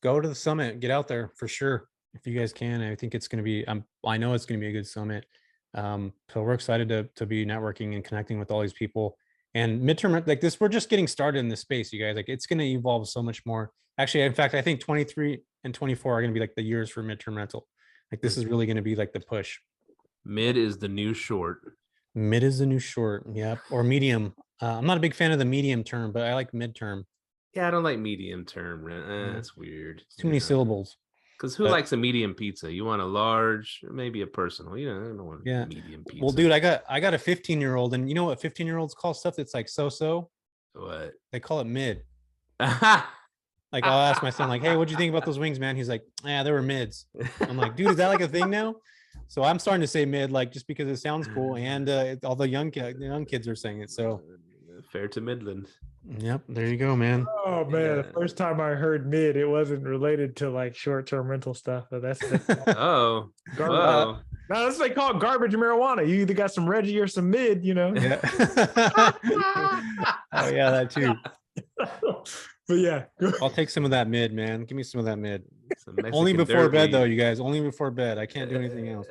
Speaker 4: go to the summit, get out there for sure if you guys can. I think it's going to be. I know it's going to be a good summit. So we're excited to be networking and connecting with all these people. And midterm like this, we're just getting started in this space, you guys. Like it's going to evolve so much more. Actually, in fact, I think 23 and 24 are going to be like the years for midterm rental. Like this is really going to be like the push.
Speaker 2: Mid is the new short.
Speaker 4: Mid is the new short. Yep. Or medium. I'm not a big fan of the medium term, but I like midterm.
Speaker 2: Yeah, I don't like medium term. That's weird.
Speaker 4: Too many syllables.
Speaker 2: Because who likes a medium pizza? You want a large, maybe a personal. You know, I don't want a medium pizza.
Speaker 4: Well, dude, I got a 15-year-old, and you know what 15-year-olds call stuff that's like so-so?
Speaker 2: What?
Speaker 4: They call it mid. Like I'll ask my son, like, hey, what'd you think about those wings, man? He's like, yeah, they were mids. I'm like, dude, is that like a thing now? So I'm starting to say mid, like just because it sounds cool, and all the young kids are saying it. So
Speaker 2: fair to Midland.
Speaker 4: Yep, there you go, man.
Speaker 3: Oh man, the first time I heard mid, it wasn't related to like short-term rental stuff. But that's
Speaker 2: oh,
Speaker 3: no, that's what they call it, garbage marijuana. You either got some Reggie or some mid, you know.
Speaker 4: Yeah. Oh yeah, that too.
Speaker 3: But yeah,
Speaker 4: I'll take some of that mid, man. Give me some of that mid. Only before bed, though, you guys. Only before bed. I can't do anything else.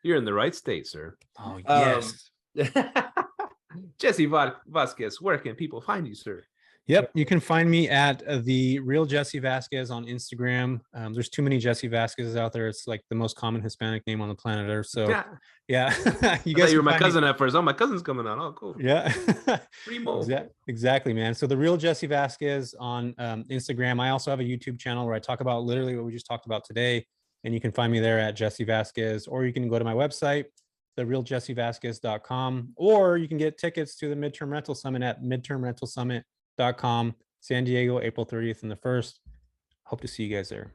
Speaker 2: You're in the right state, sir.
Speaker 4: Oh yes.
Speaker 2: Jesse Vasquez, where can people find you, sir?
Speaker 4: Yep, you can find me at the real Jesse Vasquez on Instagram. There's too many Jesse Vasquez's out there. It's like the most common Hispanic name on the planet Earth. So yeah,
Speaker 2: you guys were my cousin at first. Oh, my cousin's coming on. Oh, cool.
Speaker 4: Yeah,
Speaker 2: Primo.
Speaker 4: Exactly, man. So the real Jesse Vasquez on Instagram. I also have a YouTube channel where I talk about literally what we just talked about today, and you can find me there at Jesse Vasquez, or you can go to my website, therealjessevasquez.com, or you can get tickets to the Midterm Rental Summit at midtermrentalsummit.com, San Diego, April 30th and the 1st. Hope to see you guys there.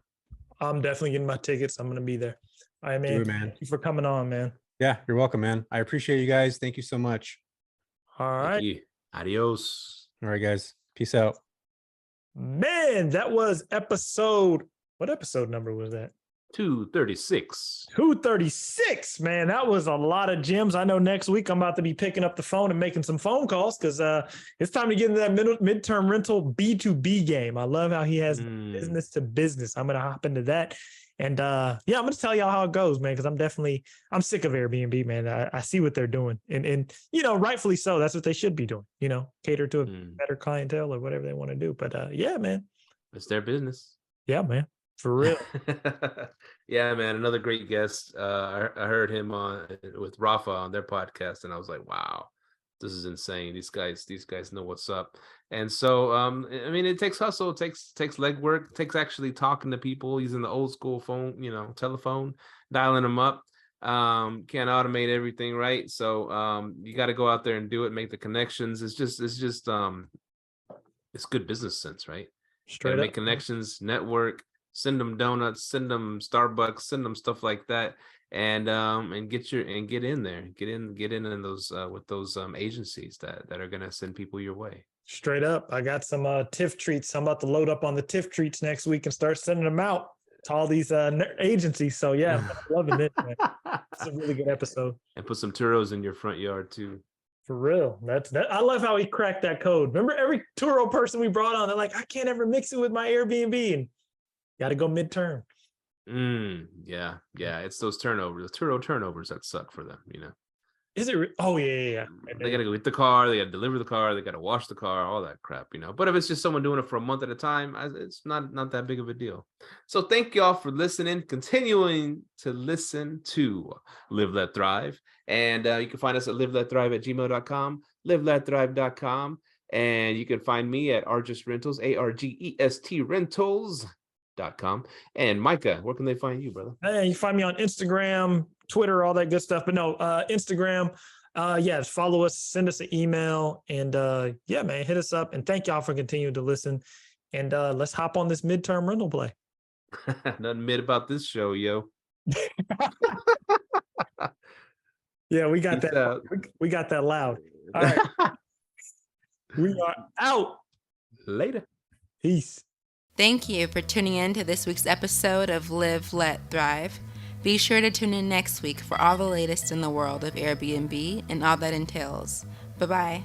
Speaker 3: I'm definitely getting my tickets. I'm going to be there. All right, man. Thank you for coming on, man.
Speaker 4: Yeah, you're welcome, man. I appreciate you guys. Thank you so much.
Speaker 3: All right.
Speaker 2: Adios.
Speaker 4: All right, guys. Peace out.
Speaker 3: Man, that was what episode number was that?
Speaker 2: 236.
Speaker 3: 236, man. That was a lot of gems. I know next week I'm about to be picking up the phone and making some phone calls because it's time to get into that midterm rental B2B game. I love how he has business to business. I'm going to hop into that. And I'm going to tell y'all how it goes, man, because I'm sick of Airbnb, man. I see what they're doing. And rightfully so. That's what they should be doing, cater to a better clientele or whatever they want to do. But yeah, man.
Speaker 2: It's their business.
Speaker 3: Yeah, man. For real.
Speaker 2: Yeah, man. Another great guest. I heard him with Rafa on their podcast, and I was like, wow, this is insane. These guys know what's up. And so, it takes hustle, it takes legwork, it takes actually talking to people, using the old school phone, telephone, dialing them up. Can't automate everything, right? So you got to go out there and do it, make the connections. It's good business sense, right?
Speaker 3: Straight up.
Speaker 2: Make connections, network, send them donuts, send them Starbucks, send them stuff like that, and get in there, get in those with those agencies that are gonna send people your way.
Speaker 3: Straight up. I got some TIFF treats. I'm about to load up on the TIFF treats next week and start sending them out to all these agencies. So yeah, I'm loving it, man. It's a really good episode. And
Speaker 2: put some turos in your front yard too.
Speaker 3: For real. I love how he cracked that code. Remember every turo person we brought on, they're like, I can't ever mix it with my Airbnb, and got to go midterm.
Speaker 2: Yeah. It's those turnovers, the turo turnovers that suck for them,
Speaker 3: Is it? Oh yeah.
Speaker 2: They got to go get the car, they got to deliver the car, they got to wash the car, all that crap, But if it's just someone doing it for a month at a time, it's not that big of a deal. So thank y'all for listening, continuing to listen to Live Let Thrive. And you can find us at liveletthrive@gmail.com, liveletthrive.com. And you can find me at Argest Rentals, ARGEST Rentals.com. And Myka, where can they find you, brother?
Speaker 3: Hey, you find me on Instagram, Twitter, all that good stuff. But no, Instagram. Follow us, send us an email, and man, hit us up. And thank y'all for continuing to listen. And let's hop on this midterm rental play.
Speaker 2: Nothing mid about this show, yo.
Speaker 3: Yeah, we got that. We got that loud. All right. We are out.
Speaker 2: Later.
Speaker 3: Peace.
Speaker 1: Thank you for tuning in to this week's episode of Live, Let, Thrive. Be sure to tune in next week for all the latest in the world of Airbnb and all that entails. Bye-bye.